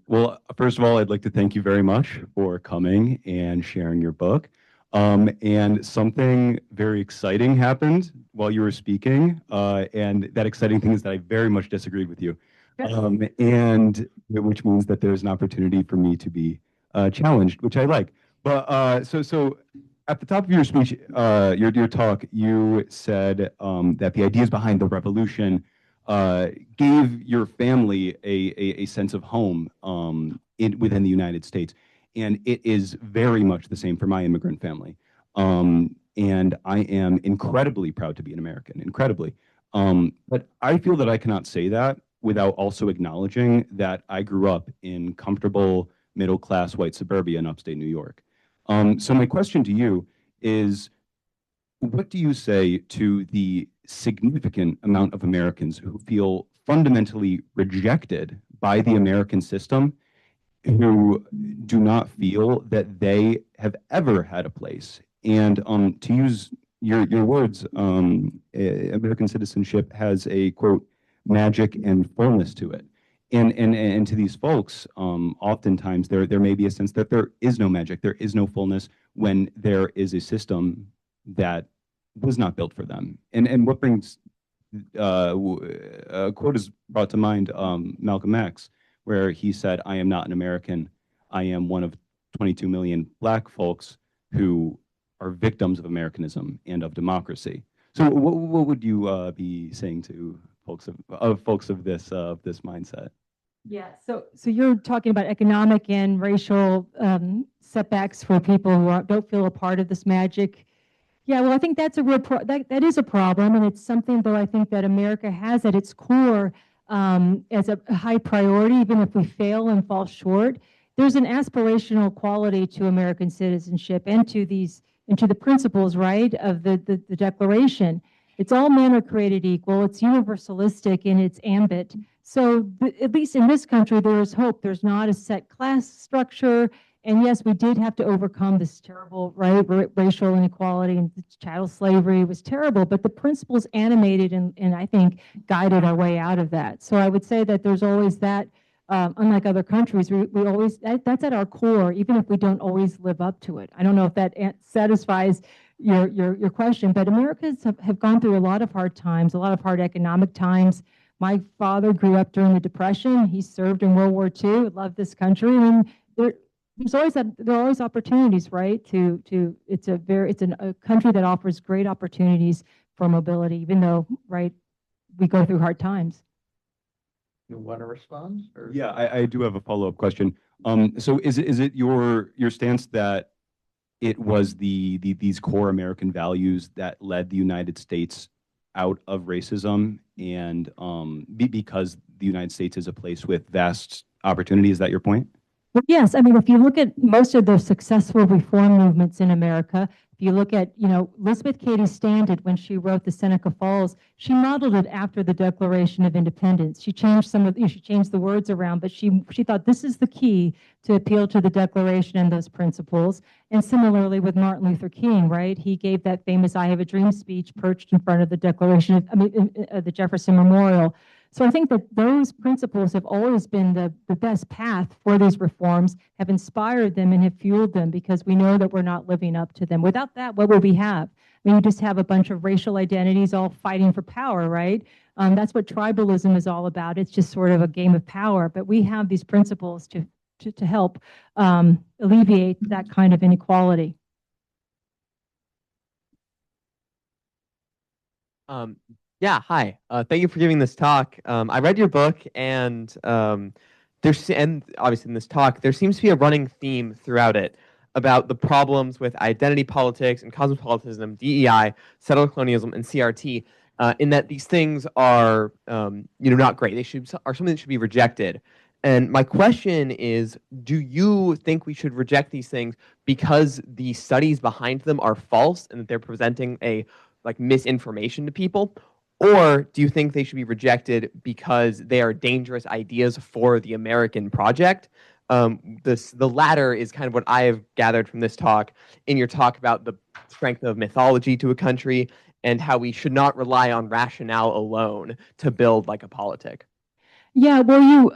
Well, first of all, I'd like to thank you very much for coming and sharing your book. And something very exciting happened while you were speaking. And that exciting thing is that I very much disagreed with you. And which means that there's an opportunity for me to be challenged, which I like. But so at the top of your speech, your talk, you said that the ideas behind the revolution gave your family a sense of home within the United States. And it is very much the same for my immigrant family. And I am incredibly proud to be an American, incredibly. But I feel that I cannot say that without also acknowledging that I grew up in comfortable middle-class white suburbia in upstate New York. So my question to you is, what do you say to the significant amount of Americans who feel fundamentally rejected by the American system, who do not feel that they have ever had a place? And to use your words, American citizenship has a, quote, magic and fullness to it. And to these folks, oftentimes there may be a sense that there is no magic, there is no fullness when there is a system that was not built for them. And what brings a quote is brought to mind, Malcolm X, where he said, "I am not an American. I am one of 22 million Black folks who are victims of Americanism and of democracy." So what would you be saying to folks of this mindset? Yeah, so you're talking about economic and racial setbacks for people who don't feel a part of this magic. Yeah, well, I think that's a real that is a problem, and it's something, though, I think that America has at its core as a high priority, even if we fail and fall short. There's an aspirational quality to American citizenship and to the principles, right, of the Declaration. It's all men are created equal. It's universalistic in its ambit. So at least in this country, there is hope. There's not a set class structure. And yes, we did have to overcome this terrible, right, racial inequality, and chattel slavery was terrible, but the principles animated and I think guided our way out of that. So I would say that there's always that, unlike other countries, we always, that's at our core, even if we don't always live up to it. I don't know if that satisfies your question, but Americans have gone through a lot of hard times, a lot of hard economic times. My father grew up during the Depression. He served in World War II, loved this country. I mean, there are always opportunities, right? It's a country that offers great opportunities for mobility, even though, right, we go through hard times. You want to respond? Or? Yeah, I do have a follow-up question. So is it your stance that it was these core American values that led the United States out of racism and because the United States is a place with vast opportunity. Is that your point? Well, yes, I mean, if you look at most of the successful reform movements in America, if you look at, Elizabeth Cady Stanton, when she wrote the Seneca Falls, she modeled it after the Declaration of Independence. She changed she changed the words around, but she thought this is the key to appeal to the Declaration and those principles. And similarly with Martin Luther King, right? He gave that famous "I Have a Dream" speech perched in front of the the Jefferson Memorial. So I think that those principles have always been the best path for these reforms, have inspired them and have fueled them, because we know that we're not living up to them. Without that, what would we have? I mean, you just have a bunch of racial identities all fighting for power, right? That's what tribalism is all about. It's just sort of a game of power. But we have these principles to help alleviate that kind of inequality. Yeah, hi. Thank you for giving this talk. I read your book, and and obviously in this talk, there seems to be a running theme throughout it about the problems with identity politics and cosmopolitanism, DEI, settler colonialism, and CRT, in that these things are, not great. They are something that should be rejected. And my question is, do you think we should reject these things because the studies behind them are false and that they're presenting misinformation to people? Or do you think they should be rejected because they are dangerous ideas for the American project? The latter is kind of what I have gathered from this talk, in your talk about the strength of mythology to a country and how we should not rely on rationale alone to build like a politic. Yeah, well,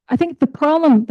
I think the problem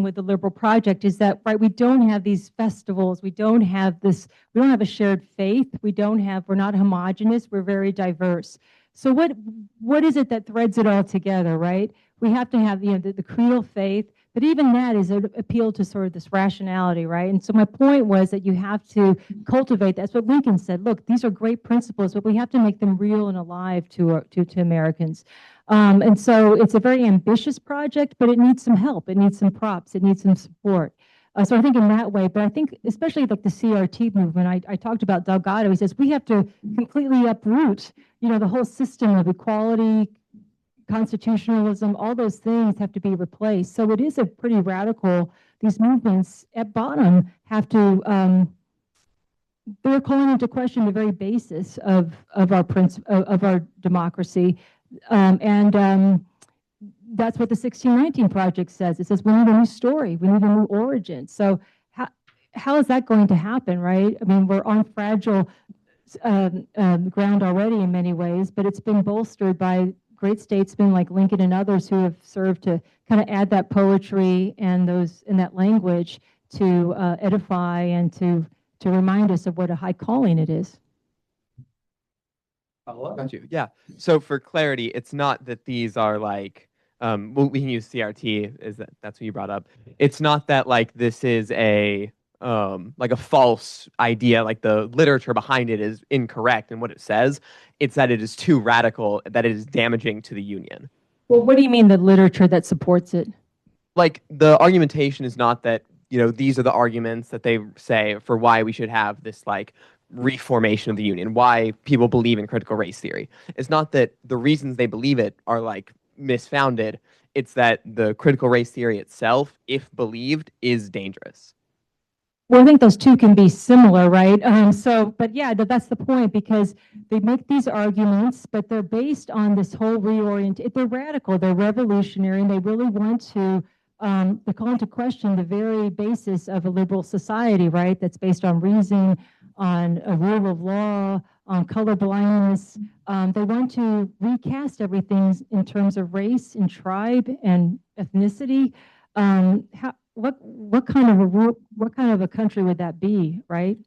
with the liberal project is that, right, we don't have these festivals, we don't have a shared faith, we're not homogenous, we're very diverse. So what is it that threads it all together, right? We have to have the creedal faith, but even that is an appeal to sort of this rationality, right? And so my point was that you have to cultivate, that's what Lincoln said, look, these are great principles, but we have to make them real and alive to Americans. And so it's a very ambitious project, but it needs some help. It needs some props. It needs some support. So I think in that way, but I think especially like the CRT movement, I talked about Delgado. He says we have to completely uproot, the whole system of equality, constitutionalism, all those things have to be replaced. So it is a pretty radical, these movements at bottom have to, they're calling into question the very basis of our democracy. That's what the 1619 Project says. It says we need a new story, we need a new origin. So how is that going to happen, right? I mean, we're on fragile ground already in many ways, but it's been bolstered by great statesmen like Lincoln and others who have served to kind of add that poetry and that language to edify and to remind us of what a high calling it is. Got you. Yeah. So for clarity, it's not that these are like, well, we can use CRT, that's what you brought up. It's not that like this is a false idea, like the literature behind it is incorrect in what it says. It's that it is too radical, that it is damaging to the Union. Well, what do you mean the literature that supports it? Like the argumentation is not that, these are the arguments that they say for why we should have this like reformation of the Union, why people believe in critical race theory. It's not that the reasons they believe it are like misfounded. It's that the critical race theory itself, if believed, is dangerous. Well, I think those two can be similar, right? But yeah, that's the point, because they make these arguments, but they're based on this whole reorientation. They're radical, they're revolutionary, and they really want to they call into question the very basis of a liberal society, right? That's based on reason, on a rule of law, on color blindness. They want to recast everything in terms of race and tribe and ethnicity. What kind of a country would that be, right?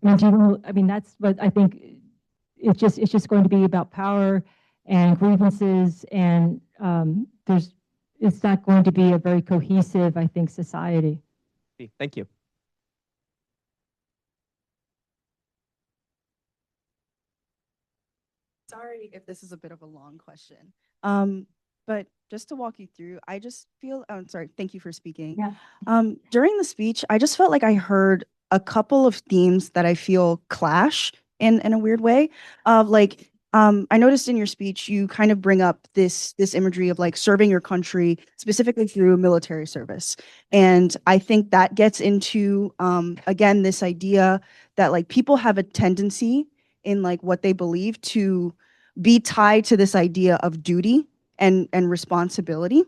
I mean, that's what I think. It's just going to be about power and grievances, and it's not going to be a very cohesive, I think, society. Thank you. Sorry if this is a bit of a long question. But just to walk you through, I just feel, sorry, thank you for speaking. Yeah. During the speech, I just felt like I heard a couple of themes that I feel clash in a weird way of like, I noticed in your speech, you kind of bring up this imagery of like serving your country specifically through military service. And I think that gets into, again, this idea that like people have a tendency in like what they believe to be tied to this idea of duty and responsibility.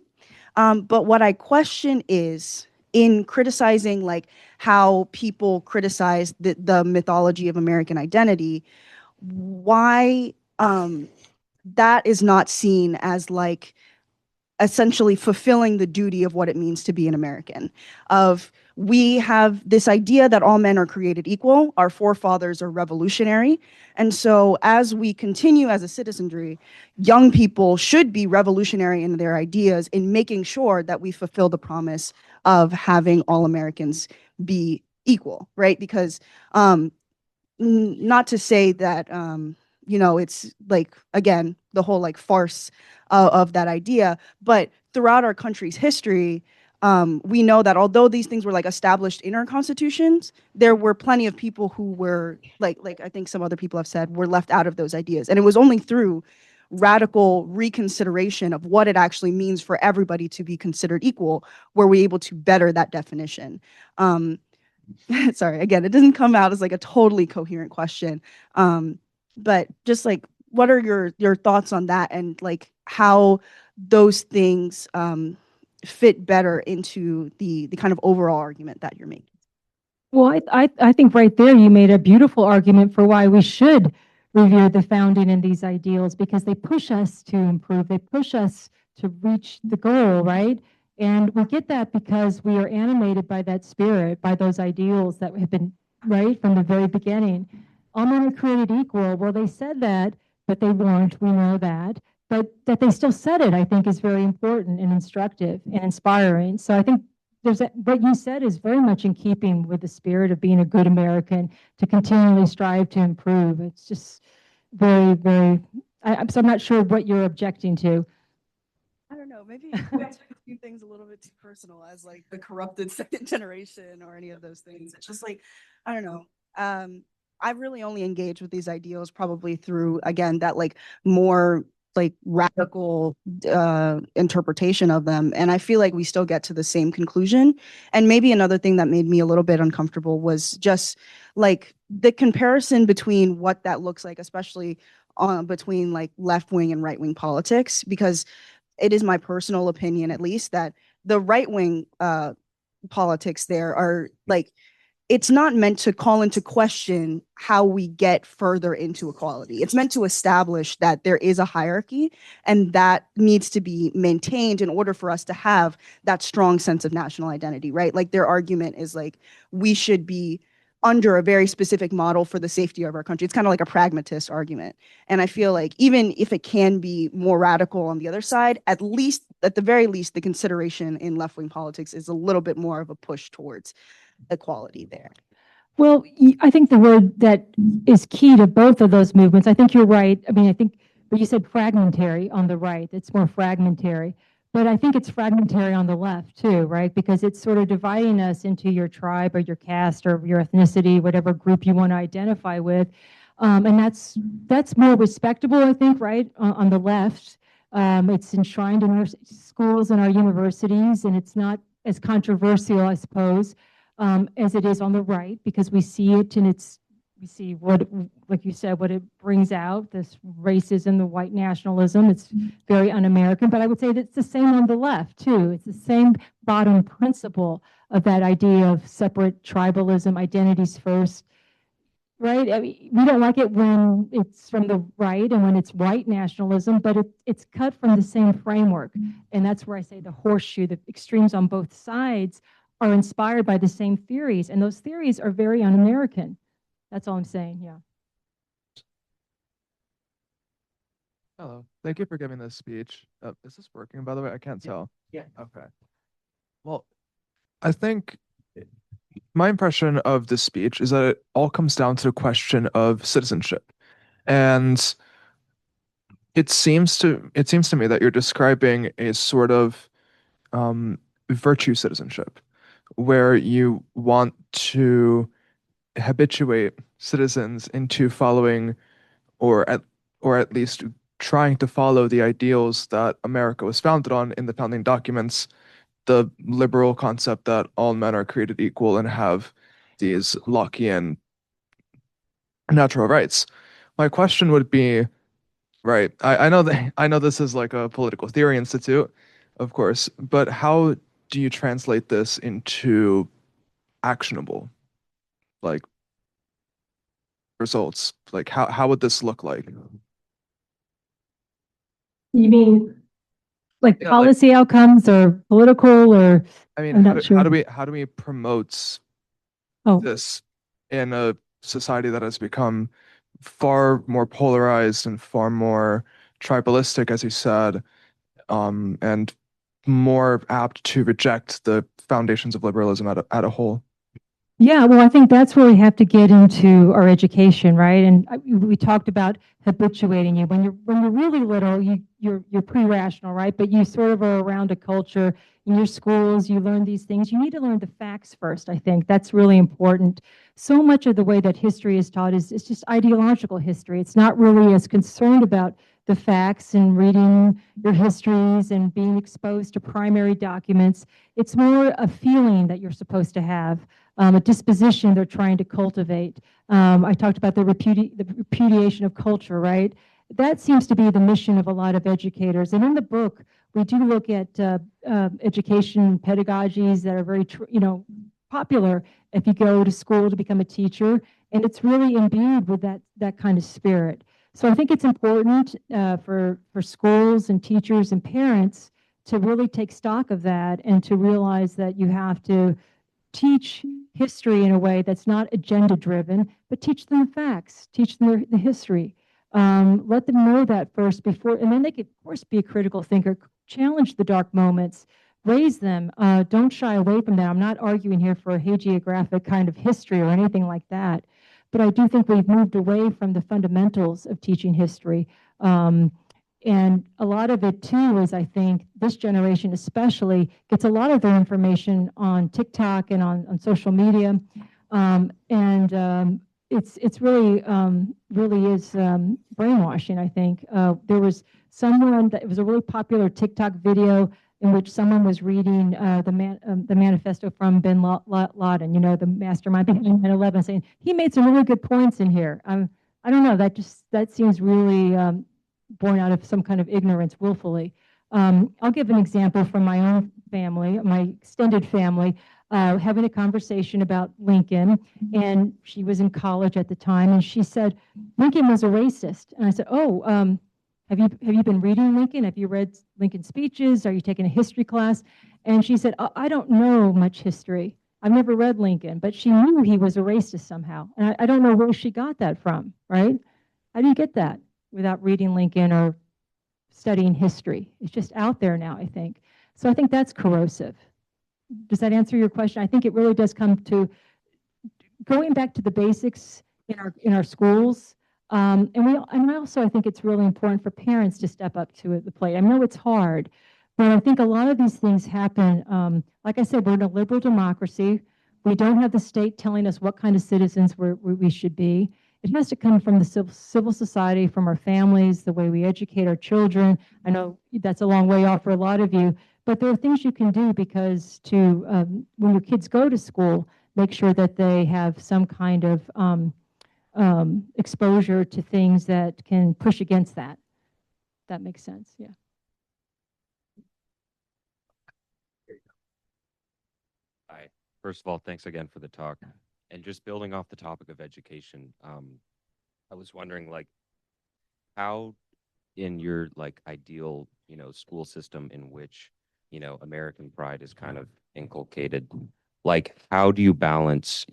But what I question is in criticizing like how people criticize the mythology of American identity, why that is not seen as like essentially fulfilling the duty of what it means to be an American. Of we have this idea that all men are created equal. Our forefathers are revolutionary. And so as we continue as a citizenry, young people should be revolutionary in their ideas in making sure that we fulfill the promise of having all Americans be equal, right? Because not to say that it's like, again, the whole like farce of that idea, but throughout our country's history, we know that although these things were like established in our constitutions, there were plenty of people who were like I think some other people have said were left out of those ideas, and it was only through radical reconsideration of what it actually means for everybody to be considered equal were we able to better that definition. Sorry, again, it doesn't come out as like a totally coherent question. But just like, what are your thoughts on that and like how those things fit better into the kind of overall argument that you're making? Well, I think right there you made a beautiful argument for why we should revere the founding and these ideals, because they push us to improve. They push us to reach the goal, right? And we get that because we are animated by that spirit, by those ideals that have been right from the very beginning. All men are created equal. Well, they said that, but they weren't. We know that. But that they still said it, I think, is very important and instructive and inspiring. So I think what you said is very much in keeping with the spirit of being a good American, to continually strive to improve. It's just very, very, so I'm not sure what you're objecting to. I don't know, maybe we took a few things a little bit too personal as like the corrupted second generation or any of those things. It's just like, I don't know. I've really only engaged with these ideals probably through, again, that like more like radical interpretation of them. And I feel like we still get to the same conclusion. And maybe another thing that made me a little bit uncomfortable was just like the comparison between what that looks like, especially between like left-wing and right-wing politics, because it is my personal opinion, at least, that the right-wing politics there are like, it's not meant to call into question how we get further into equality. It's meant to establish that there is a hierarchy and that needs to be maintained in order for us to have that strong sense of national identity, right? Like their argument is like, we should be under a very specific model for the safety of our country. It's kind of like a pragmatist argument. And I feel like even if it can be more radical on the other side, at the very least, the consideration in left-wing politics is a little bit more of a push towards equality there. Well, I think the word that is key to both of those movements, I think you're right. I mean, I think, but you said fragmentary on the right. It's more fragmentary. But I think it's fragmentary on the left too, right? Because it's sort of dividing us into your tribe or your caste or your ethnicity, whatever group you want to identify with. And that's more respectable, I think, right, on the left. It's enshrined in our schools and our universities, and it's not as controversial, I suppose, as it is on the right, because we see it and we see what, like you said, what it brings out, this racism, the white nationalism. It's very un-American, but I would say that it's the same on the left too. It's the same bottom principle of that idea of separate tribalism, identities first, right? I mean, we don't like it when it's from the right and when it's white nationalism, but it's cut from the same framework. And that's where I say the horseshoe, the extremes on both sides are inspired by the same theories, and those theories are very un-American. That's all I'm saying, yeah. Hello, thank you for giving this speech. Is this working, by the way? I can't tell. Yeah. Okay. Well, I think my impression of this speech is that it all comes down to the question of citizenship. And it seems to me that you're describing a sort of virtue citizenship, where you want to habituate citizens into following or at least trying to follow the ideals that America was founded on in the founding documents, the liberal concept that all men are created equal and have these Lockean natural rights. My question would be, right, I know that I know this is like a political theory institute, of course, but how do you translate this into actionable, like, results? Like how would this look like? You mean like Yeah, like, policy outcomes or political or, I mean, I'm how not do, how sure. do we how do we promote Oh, this in a society that has become far more polarized and far more tribalistic, as you said, and more apt to reject the foundations of liberalism at a whole? yeah, well, I think that's where we have to get into our education, right? And we talked about habituating you. When you're really little, you're pre-rational, right? But you sort of are around a culture in your schools, you learn these things. You need to learn the facts first, I think. That's really important. So much of the way that history is taught is just ideological history. It's not really as concerned about the facts and reading your histories and being exposed to primary documents. It's more a feeling that you're supposed to have, a disposition they're trying to cultivate. I talked about the repudiation of culture, right? That seems to be the mission of a lot of educators. And in the book, we do look at education pedagogies that are very, popular if you go to school to become a teacher. And it's really imbued with that kind of spirit. So I think it's important for schools and teachers and parents to really take stock of that and to realize that you have to teach history in a way that's not agenda driven, but teach them the facts, teach them the history. Let them know that first before, and then they could, of course, be a critical thinker, challenge the dark moments, raise them. Don't shy away from that. I'm not arguing here for a hagiographic kind of history or anything like that, but I do think we've moved away from the fundamentals of teaching history. And a lot of it too is, I think, this generation especially gets a lot of their information on TikTok and on social media. It's really, really is brainwashing, I think. There was someone that, it was a really popular TikTok video in which someone was reading the manifesto from bin Laden, the mastermind behind 9/11, saying he made some really good points in here. I don't know, that seems really born out of some kind of ignorance willfully. I'll give an example from my own family, my extended family, having a conversation about Lincoln, and she was in college at the time, and she said Lincoln was a racist, and I said, "Oh, have you been reading Lincoln? Have you read Lincoln's speeches? Are you taking a history class?" And she said, "I don't know much history. I've never read Lincoln," but she knew he was a racist somehow, and I don't know where she got that from. Right? How do you get that without reading Lincoln or studying history? It's just out there now, I think. So I think that's corrosive. Does that answer your question? I think it really does come to going back to the basics in our schools. And also I think it's really important for parents to step up to the plate. I know it's hard, but I think a lot of these things happen. Like I said, we're in a liberal democracy. We don't have the state telling us what kind of citizens we should be. It has to come from the civil society, from our families, the way we educate our children. I know that's a long way off for a lot of you, but there are things you can do because when your kids go to school, make sure that they have some kind of exposure to things that can push against that. That makes sense, yeah. Hi. First of all, thanks again for the talk. And just building off the topic of education, I was wondering, like, how in your ideal, school system in which, American pride is kind of inculcated, like, how do you balance,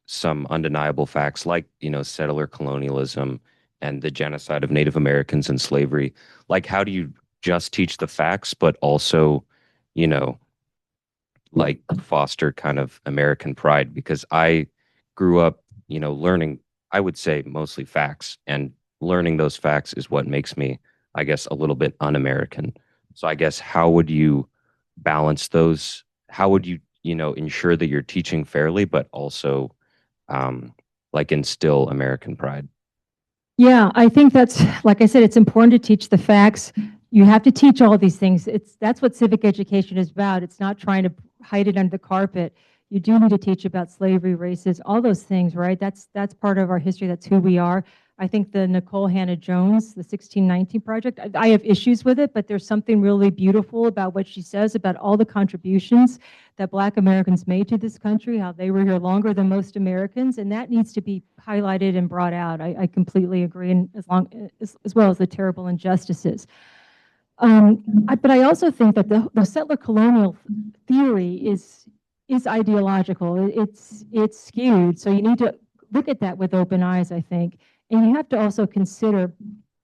some undeniable facts like, settler colonialism and the genocide of Native Americans and slavery? Like, how do you just teach the facts, but also, you know, like foster kind of American pride? Because I grew up, learning, I would say mostly facts, and learning those facts is what makes me, I guess, a little bit un-American. So I guess how would you balance those? How would you, ensure that you're teaching fairly, but also like instill American pride? Yeah, I think that's, like I said, it's important to teach the facts. You have to teach all these things. That's what civic education is about. It's not trying to hide it under the carpet. You do need to teach about slavery, races, all those things, right? That's part of our history. That's who we are. I think the Nicole Hannah Jones, the 1619 Project, I have issues with it, but there's something really beautiful about what she says about all the contributions that Black Americans made to this country, how they were here longer than most Americans, and that needs to be highlighted and brought out. I completely agree, and as well as the terrible injustices. But I also think that the settler colonial theory is ideological. It's skewed, so you need to look at that with open eyes, I think. And you have to also consider,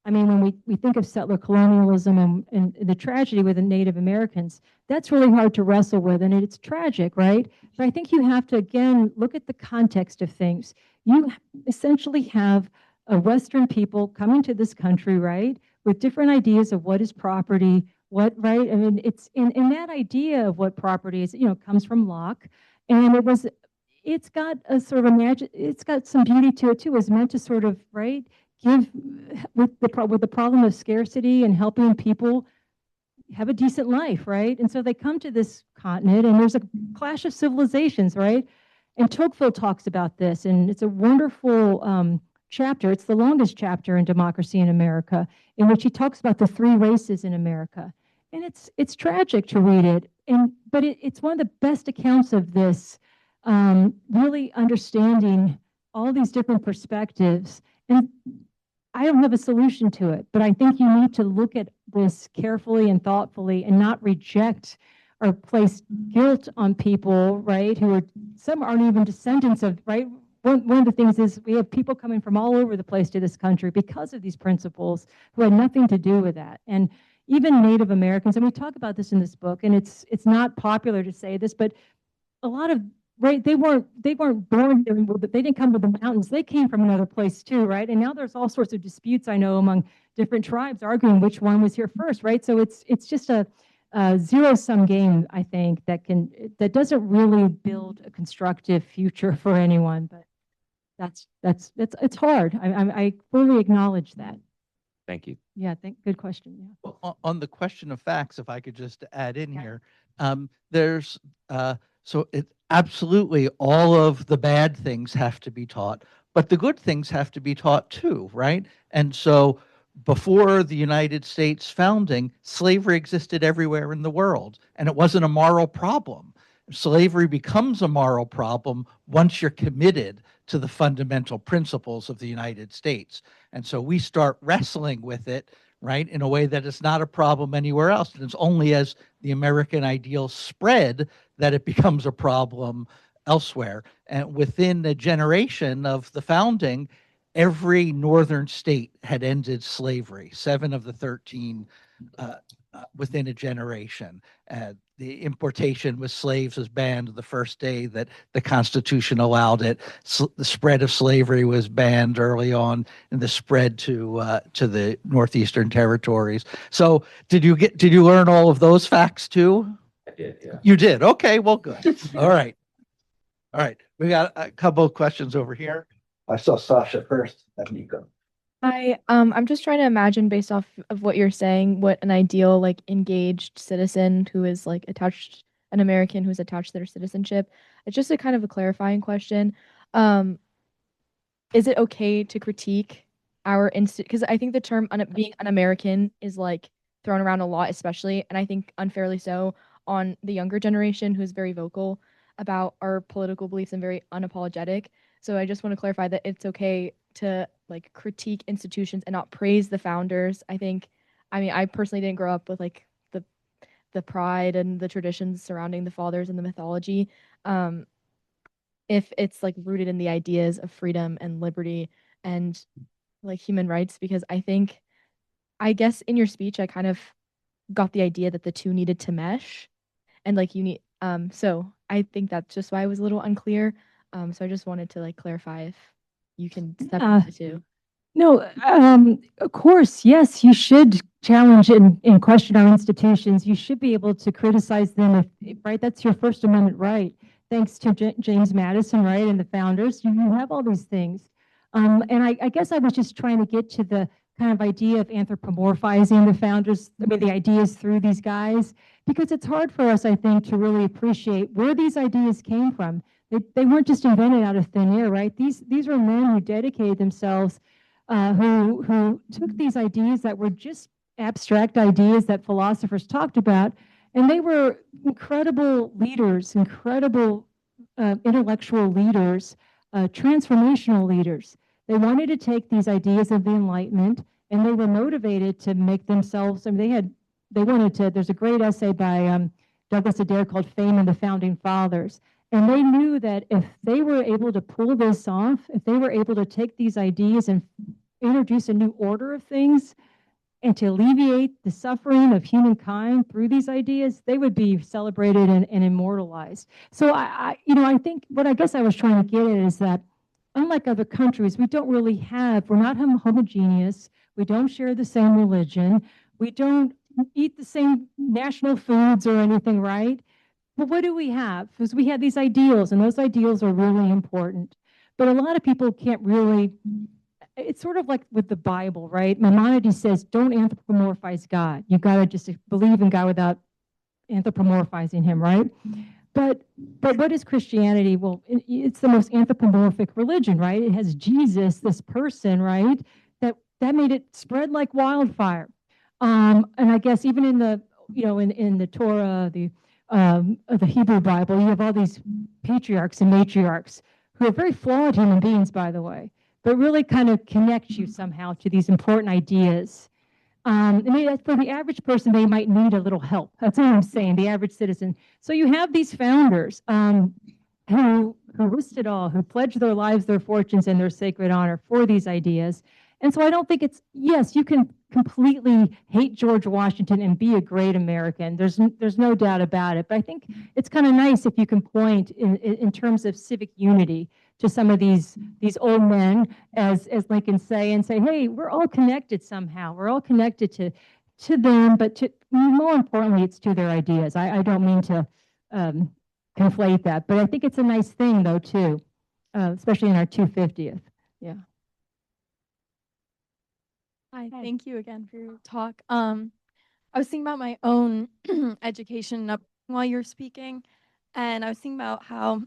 I mean, when we think of settler colonialism and the tragedy with the Native Americans, that's really hard to wrestle with, and it's tragic, right? But I think you have to, again, look at the context of things. You essentially have a Western people coming to this country, right, with different ideas of what is property, what, right? I mean, it's in that idea of what property is, comes from Locke, and it's got a sort of it's got some beauty to it too. It's meant to sort of, right, give with the problem of scarcity and helping people have a decent life, right? And so they come to this continent, and there's a clash of civilizations, right? And Tocqueville talks about this, and it's a wonderful chapter. It's the longest chapter in Democracy in America, in which he talks about the three races in America. And it's tragic to read it, but it's one of the best accounts of this, really understanding all these different perspectives. And I don't have a solution to it, but I think you need to look at this carefully and thoughtfully and not reject or place guilt on people, right, some aren't even descendants of, right? One of the things is we have people coming from all over the place to this country because of these principles who had nothing to do with that. And even Native Americans, and we talk about this in this book, and it's not popular to say this, but a lot of, right, they weren't born here, they didn't come to the mountains, they came from another place too, right? And now there's all sorts of disputes, I know, among different tribes arguing which one was here first, right? So it's just a zero-sum game, I think, that doesn't really build a constructive future for anyone. But it's hard. I fully acknowledge that. Thank you. Yeah, good question. Yeah. Well, on the question of facts, if I could just add in here, there's so it absolutely all of the bad things have to be taught, but the good things have to be taught too, right? And so before the United States founding, slavery existed everywhere in the world, and it wasn't a moral problem. Slavery becomes a moral problem once you're committed to the fundamental principles of the United States. And so we start wrestling with it, right, in a way that is not a problem anywhere else. And it's only as the American ideal spread that it becomes a problem elsewhere. And within a generation of the founding, every northern state had ended slavery, 7 of the 13 within a generation. The importation with slaves was banned the first day that the Constitution allowed it. The spread of slavery was banned early on, and the spread to the northeastern territories. So, did you learn all of those facts too? I did, yeah. You did. Okay, well, good. All right. We got a couple of questions over here. I saw Sasha first. Then Nico. Hi, I'm just trying to imagine, based off of what you're saying, what an ideal, like, engaged citizen who is, like, an American who's attached to their citizenship. It's just a kind of a clarifying question. Is it okay to critique our because I think the term being an American is, like, thrown around a lot, especially, and I think unfairly so, on the younger generation who's very vocal about our political beliefs and very unapologetic. So I just want to clarify that it's okay to, like, critique institutions and not praise the founders. I mean, I personally didn't grow up with, like, the pride and the traditions surrounding the fathers and the mythology. If it's, like, rooted in the ideas of freedom and liberty and, like, human rights, because I guess in your speech, I kind of got the idea that the two needed to mesh, and, like, you need, so I think that's just why I was a little unclear. So I just wanted to, like, clarify if you can separate the two. No, of course, yes, you should challenge and question our institutions. You should be able to criticize them, right? That's your First Amendment right. thanks to James Madison, right, and the founders, you have all these things. And I guess I was just trying to get to the kind of idea of anthropomorphizing the founders, I mean, the ideas through these guys, because it's hard for us, I think, to really appreciate where these ideas came from. They weren't just invented out of thin air, right? These were men who dedicated themselves, who took these ideas that were just abstract ideas that philosophers talked about, and they were incredible leaders, incredible intellectual leaders, transformational leaders. They wanted to take these ideas of the Enlightenment, and they were motivated to make themselves. I mean, they wanted to. There's a great essay by Douglas Adair called "Fame and the Founding Fathers," and they knew that if they were able to pull this off, if they were able to take these ideas and introduce a new order of things, and to alleviate the suffering of humankind through these ideas, they would be celebrated and immortalized. So I think what I guess I was trying to get at is that unlike other countries, we're not homogeneous. We don't share the same religion. We don't eat the same national foods or anything, right? But what do we have? Because we have these ideals, and those ideals are really important. But a lot of people can't really. It's sort of like with the Bible, right? Maimonides says, don't anthropomorphize God. You've got to just believe in God without anthropomorphizing him, right? But what is Christianity? Well, it's the most anthropomorphic religion, right? It has Jesus, this person, right? That made it spread like wildfire. And I guess even in the, in the Torah, the Hebrew Bible, you have all these patriarchs and matriarchs who are very flawed human beings, by the way, but really kind of connect you somehow to these important ideas. For the average person, they might need a little help. That's what I'm saying, the average citizen. So you have these founders who risked it all, who pledged their lives, their fortunes, and their sacred honor for these ideas. And so I don't think yes, you can completely hate George Washington and be a great American. There's no doubt about it. But I think it's kind of nice if you can point in terms of civic unity to some of these old men, as Lincoln say, hey, we're all connected somehow. We're all connected to them, but more importantly, it's to their ideas. I don't mean to conflate that, but I think it's a nice thing, though, too, especially in our 250th. Yeah. Hi, thank you again for your talk. I was thinking about my own education up while you were speaking, and I was thinking about how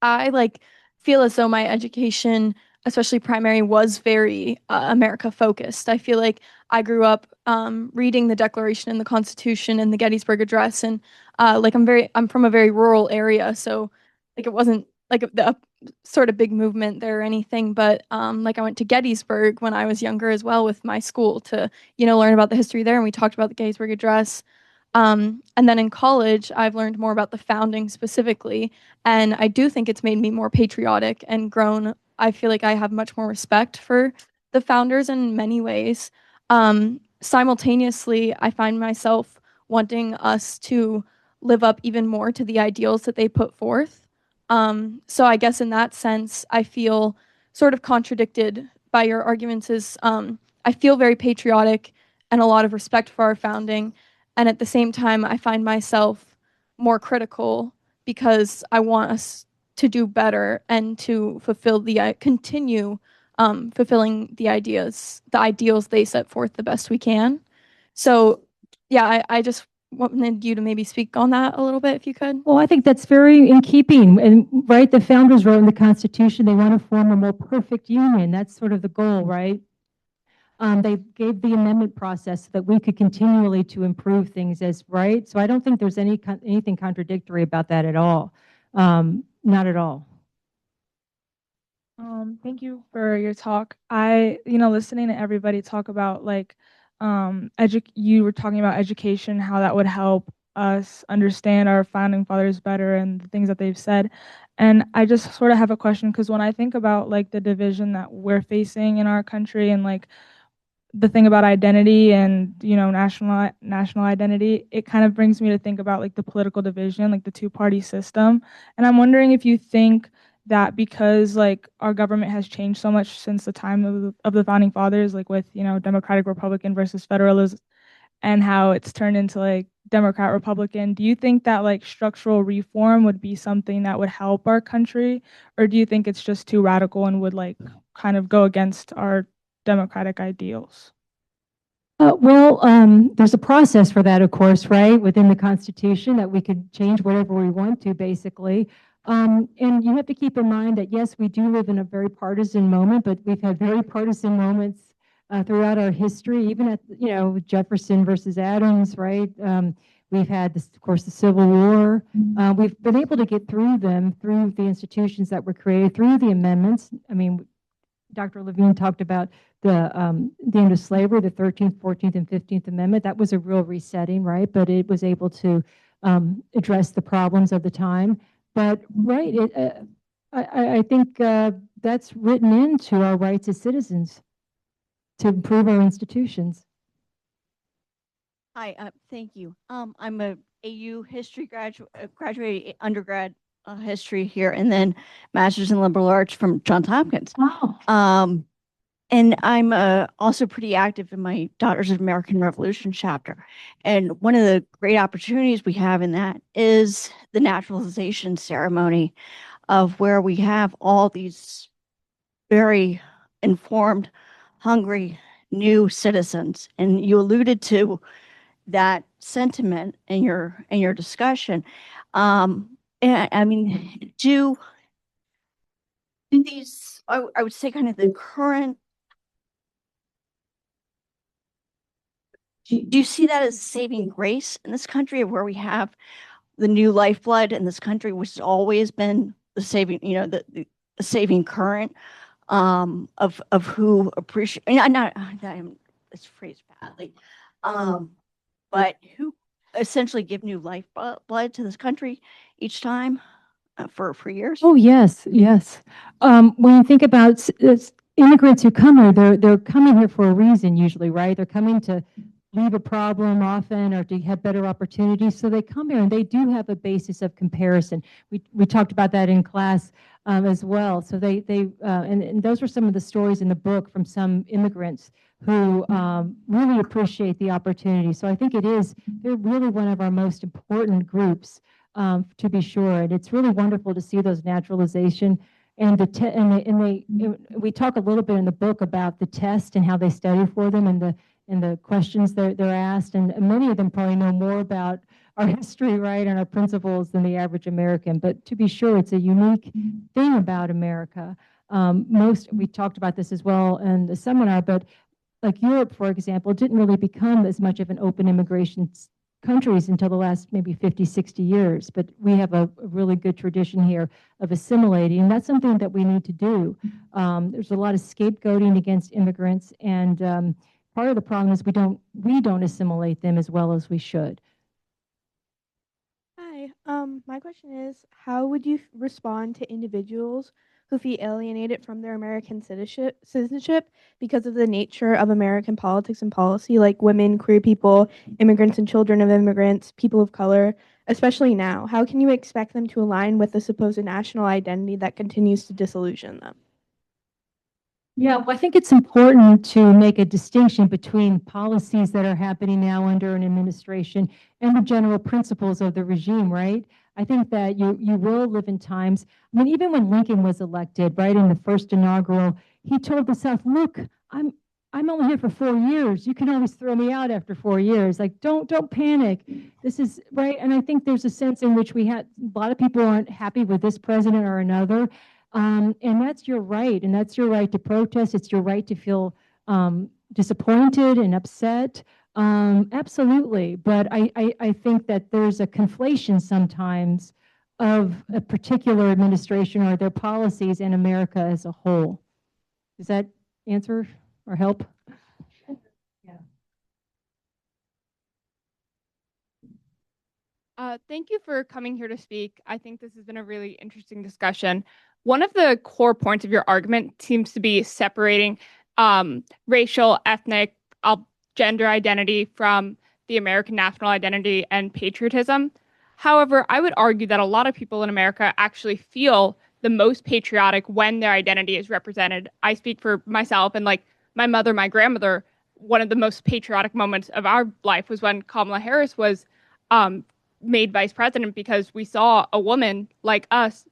I feel as though my education, especially primary, was very America focused. I feel like I grew up reading the Declaration and the Constitution and the Gettysburg Address, and I'm from a very rural area, so it wasn't like a sort of big movement there or anything, but I went to Gettysburg when I was younger as well with my school to learn about the history there, and we talked about the Gettysburg Address. And then in college, I've learned more about the founding specifically, and I do think it's made me more patriotic and grown. I feel like I have much more respect for the founders in many ways. Simultaneously, I find myself wanting us to live up even more to the ideals that they put forth. So I guess in that sense, I feel sort of contradicted by your arguments I feel very patriotic and a lot of respect for our founding. And at the same time, I find myself more critical because I want us to do better and to continue fulfilling the ideals they set forth the best we can. So yeah, I just wanted you to maybe speak on that a little bit if you could. Well, I think that's very in keeping, and right, the founders wrote in the Constitution they want to form a more perfect union. That's sort of the goal, right? They gave the amendment process so that we could continually to improve things right. So I don't think there's anything contradictory about that at all. Not at all. Thank you for your talk. Listening to everybody talk about you were talking about education, how that would help us understand our founding fathers better and the things that they've said. And I just sort of have a question, because when I think about the division that we're facing in our country and the thing about identity and national identity, it kind of brings me to think about the political division, the two-party system. And I'm wondering if you think that because our government has changed so much since the time of the founding fathers, with Democratic Republican versus and how it's turned into like Democrat, Republican. Do you think that like structural reform would be something that would help our country, or do you think it's just too radical and would like kind of go against our democratic ideals? There's a process for that, of course, right? Within the Constitution that we could change whatever we want to, basically. And you have to keep in mind that, yes, we do live in a very partisan moment, but we've had very partisan moments throughout our history, even at, Jefferson versus Adams, right? We've had, this, of course, the Civil War. We've been able to get through them, through the institutions that were created, through the amendments. I mean, Dr. Levine talked about the end of slavery, the 13th, 14th, and 15th Amendment. That was a real resetting, right? But it was able to address the problems of the time. But, right, I think that's written into our rights as citizens to improve our institutions. Hi, thank you. I'm a AU history graduated undergrad history here, and then master's in liberal arts from Johns Hopkins. Wow. And I'm also pretty active in my Daughters of American Revolution chapter. And one of the great opportunities we have in that is the naturalization ceremony, of where we have all these very informed, hungry, new citizens. And you alluded to that sentiment in your discussion. And I mean, do these, I would say, kind of the current, do you see that as saving grace in this country, of where we have the new lifeblood in this country, which has always been the saving, the saving current of who appreciate, it's phrased badly, but who essentially give new lifeblood to this country each time for years? Oh, yes, yes. When you think about immigrants who come here, they're coming here for a reason usually, right? They're coming to leave a problem often, or to have better opportunities. So they come here and they do have a basis of comparison. We talked about that in class as well. So and those were some of the stories in the book from some immigrants who really appreciate the opportunity. So I think they're really one of our most important groups, to be sure. And it's really wonderful to see those naturalization. And we talk a little bit in the book about the test and how they study for them, and the questions they're asked. And many of them probably know more about our history, right, and our principles than the average American. But to be sure, it's a unique thing about America. We talked about this as well in the seminar, but like Europe, for example, didn't really become as much of an open immigration countries until the last maybe 50, 60 years. But we have a really good tradition here of assimilating, and that's something that we need to do. There's a lot of scapegoating against immigrants, and part of the problem is we don't assimilate them as well as we should. Hi, my question is, how would you respond to individuals who feel alienated from their American citizenship because of the nature of American politics and policy, like women, queer people, immigrants and children of immigrants, people of color, especially now? How can you expect them to align with the supposed national identity that continues to disillusion them? Yeah, well, I think it's important to make a distinction between policies that are happening now under an administration and the general principles of the regime, right? I think that you will live in times, I mean, even when Lincoln was elected, right, in the first inaugural, he told the South, look, I'm only here for 4 years. You can always throw me out after 4 years. Like, don't panic. This is, right? And I think there's a sense in which a lot of people aren't happy with this president or another. And that's your right, and that's your right to protest. It's your right to feel disappointed and upset. Absolutely, but I think that there's a conflation sometimes of a particular administration or their policies in America as a whole. Does that answer or help? Thank you for coming here to speak. I think this has been a really interesting discussion. One of the core points of your argument seems to be separating racial, ethnic, gender identity from the American national identity and patriotism. However, I would argue that a lot of people in America actually feel the most patriotic when their identity is represented. I speak for myself, and like my mother, my grandmother one of the most patriotic moments of our life was when Kamala Harris was made vice president, because we saw a woman like us,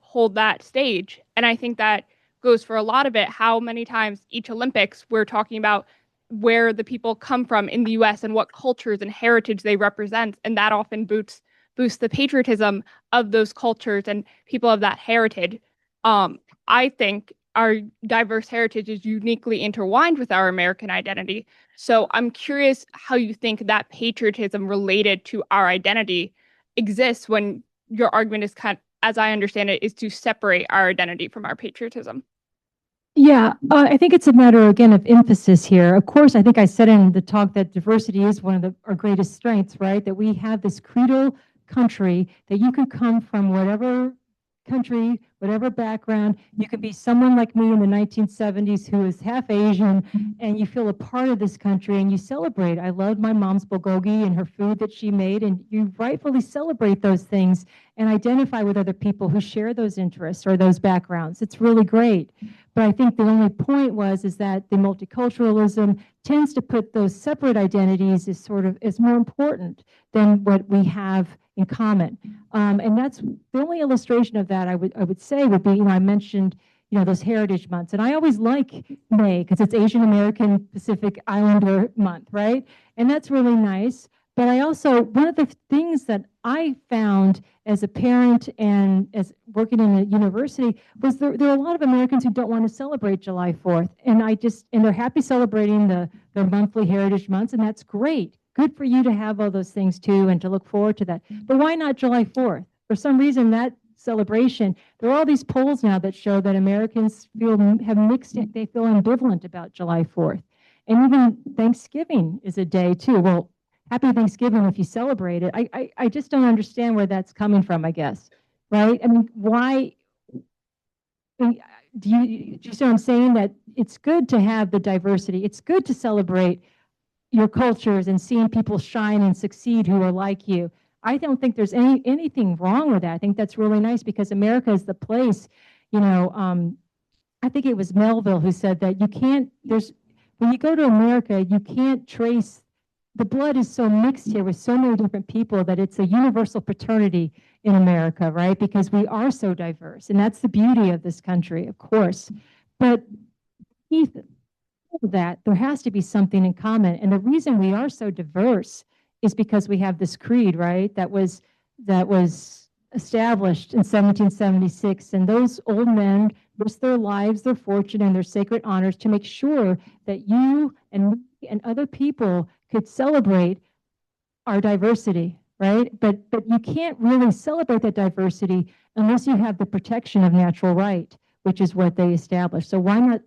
hold that stage. And I think that goes for a lot of it. How many times each Olympics we're talking about where the people come from in the US and what cultures and heritage they represent. And that often boosts the patriotism of those cultures and people of that heritage. I think our diverse heritage is uniquely intertwined with our American identity. So I'm curious how you think that patriotism related to our identity exists when your argument is as I understand it, is to separate our identity from our patriotism. Yeah, I think it's a matter, again, of emphasis here. Of course, I think I said in the talk that diversity is one of our greatest strengths, right? That we have this credo country, that you can come from whatever country, whatever background. You could be someone like me in the 1970s who is half Asian, and you feel a part of this country and you celebrate. I love my mom's bulgogi and her food that she made, and you rightfully celebrate those things and identify with other people who share those interests or those backgrounds. It's really great. But I think the only point is that the multiculturalism tends to put those separate identities as more important than what we have in common. And that's the only illustration of that I would say would be, I mentioned, those heritage months. And I always like May because it's Asian American Pacific Islander month, right? And that's really nice. But I also, one of the things that I found as a parent and as working in a university was there are a lot of Americans who don't want to celebrate July 4th. And they're happy celebrating their monthly heritage months, and that's great. Good for you to have all those things too and to look forward to that. But why not July 4th? For some reason, that celebration, there are all these polls now that show that Americans they feel ambivalent about July 4th. And even Thanksgiving is a day too. Well, happy Thanksgiving if you celebrate it. I just don't understand where that's coming from, I guess. Right? I mean, why? Do you see what I'm saying? That it's good to have the diversity. It's good to celebrate your cultures and seeing people shine and succeed who are like you. I don't think there's anything wrong with that. I think that's really nice because America is the place, I think it was Melville who said that when you go to America, you can't trace, the blood is so mixed here with so many different people that it's a universal fraternity in America, right? Because we are so diverse. And that's the beauty of this country, of course. But that there has to be something in common. And the reason we are so diverse is because we have this creed, right? That was established in 1776. And those old men risked their lives, their fortune, and their sacred honors to make sure that you and other people could celebrate our diversity, right? But you can't really celebrate that diversity unless you have the protection of natural right, which is what they established. So why not?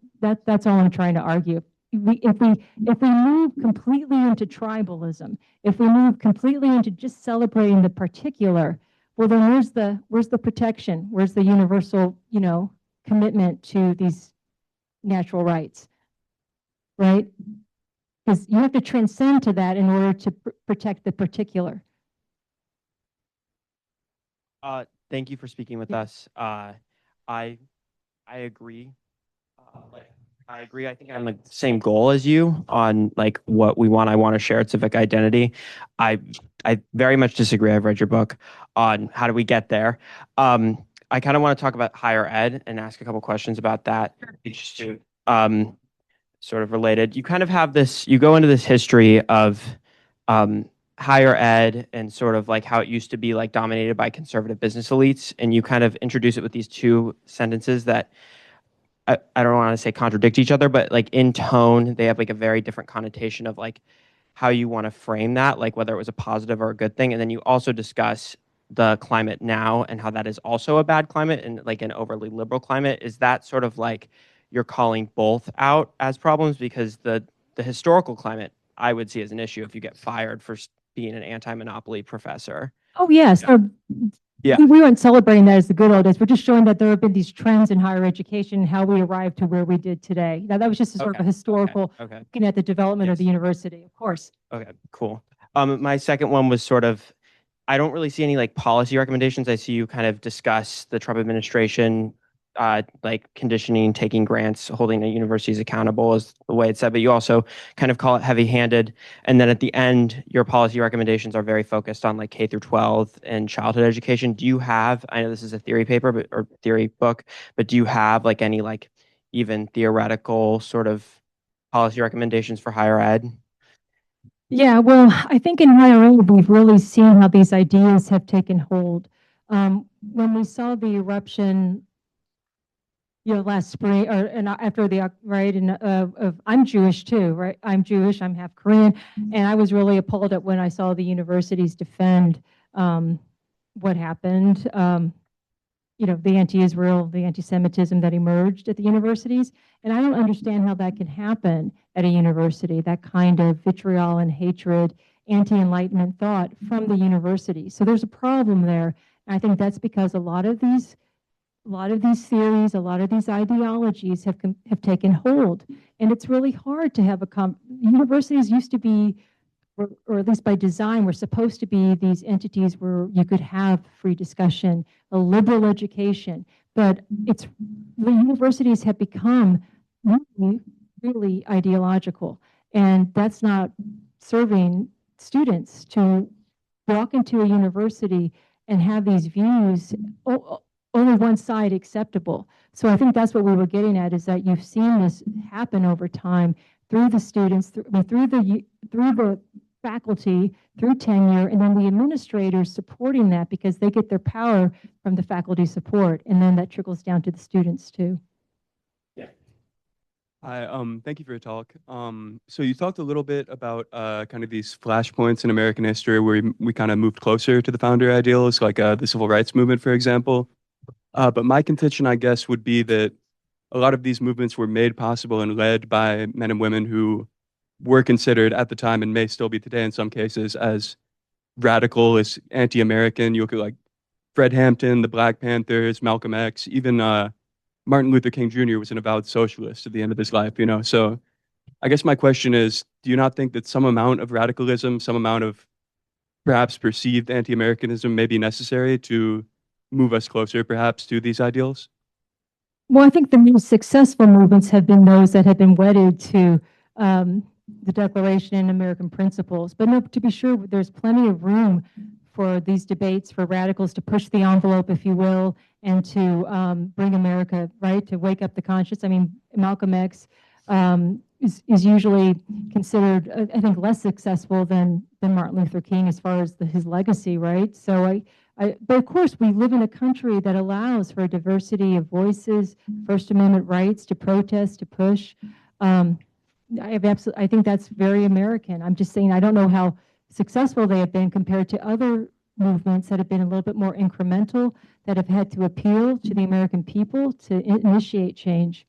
That's all I'm trying to argue. If we move completely into tribalism, if we move completely into just celebrating the particular, well, then where's the protection? Where's the universal, commitment to these natural rights, right? Because you have to transcend to that in order to protect the particular. Thank you for speaking with us. I agree. I agree. I think I'm the same goal as you on what we want. I want a shared civic identity. I very much disagree. I've read your book on how do we get there. I kind of want to talk about higher ed and ask a couple questions about that. Just to sort of related. You kind of have this. You go into this history of higher ed and sort of how it used to be dominated by conservative business elites, and you kind of introduce it with these two sentences that I don't want to say contradict each other, but in tone, they have a very different connotation of how you want to frame that, whether it was a positive or a good thing. And then you also discuss the climate now and how that is also a bad climate and an overly liberal climate. Is that sort of you're calling both out as problems? Because the historical climate I would see as an issue if you get fired for being an anti-monopoly professor. Oh, yes. Yeah. We weren't celebrating that as the good old days. We're just showing that there have been these trends in higher education and how we arrived to where we did today. Now, that was just a sort of a historical looking at the development of the university, of course. Okay, cool. My second one was sort of, I don't really see any policy recommendations. I see you kind of discuss the Trump administration like conditioning, taking grants, holding the universities accountable is the way it's said, but you also kind of call it heavy-handed. And then at the end, your policy recommendations are very focused on like K through 12 and childhood education. Do you have, I know this is a theory paper, but or theory book, but do you have like any like even theoretical sort of policy recommendations for higher ed? Yeah, well, I think in higher ed, we've really seen how these ideas have taken hold. When we saw the eruption, last spring or and after the right, and of I'm Jewish too, right? I'm Jewish, I'm half Korean, and I was really appalled at when I saw the universities defend what happened. The anti-Israel, the anti-Semitism that emerged at the universities. And I don't understand how that can happen at a university, that kind of vitriol and hatred, anti-Enlightenment thought from the university. So there's a problem there. And I think that's because a lot of these theories, a lot of these ideologies have taken hold. And it's really hard to have universities used to be, or at least by design, were supposed to be these entities where you could have free discussion, a liberal education. But the universities have become really, really ideological. And that's not serving students to walk into a university and have these views, only one side acceptable. So I think that's what we were getting at, is that you've seen this happen over time through the students, through the faculty, through tenure, and then the administrators supporting that because they get their power from the faculty support, and then that trickles down to the students too. Hi, thank you for your talk. So you talked a little bit about kind of these flashpoints in American history where we kind of moved closer to the founder ideals, like the civil rights movement, for example. But my contention, I guess, would be that a lot of these movements were made possible and led by men and women who were considered at the time, and may still be today in some cases, as radical, as anti-American. You look at like Fred Hampton, the Black Panthers, Malcolm X, even Martin Luther King Jr. was an avowed socialist at the end of his life, So I guess my question is, do you not think that some amount of radicalism, some amount of perhaps perceived anti-Americanism may be necessary to move us closer perhaps to these ideals? Well, I think the most successful movements have been those that have been wedded to the Declaration and American principles. But no, to be sure, there's plenty of room for these debates, for radicals to push the envelope, if you will, and to bring America, right, to wake up the conscience. I mean, Malcolm X is usually considered, I think, less successful than Martin Luther King as far as his legacy, right? So but of course, we live in a country that allows for a diversity of voices, First Amendment rights to protest, to push. I think that's very American. I'm just saying, I don't know how successful they have been compared to other movements that have been a little bit more incremental, that have had to appeal to the American people to initiate change.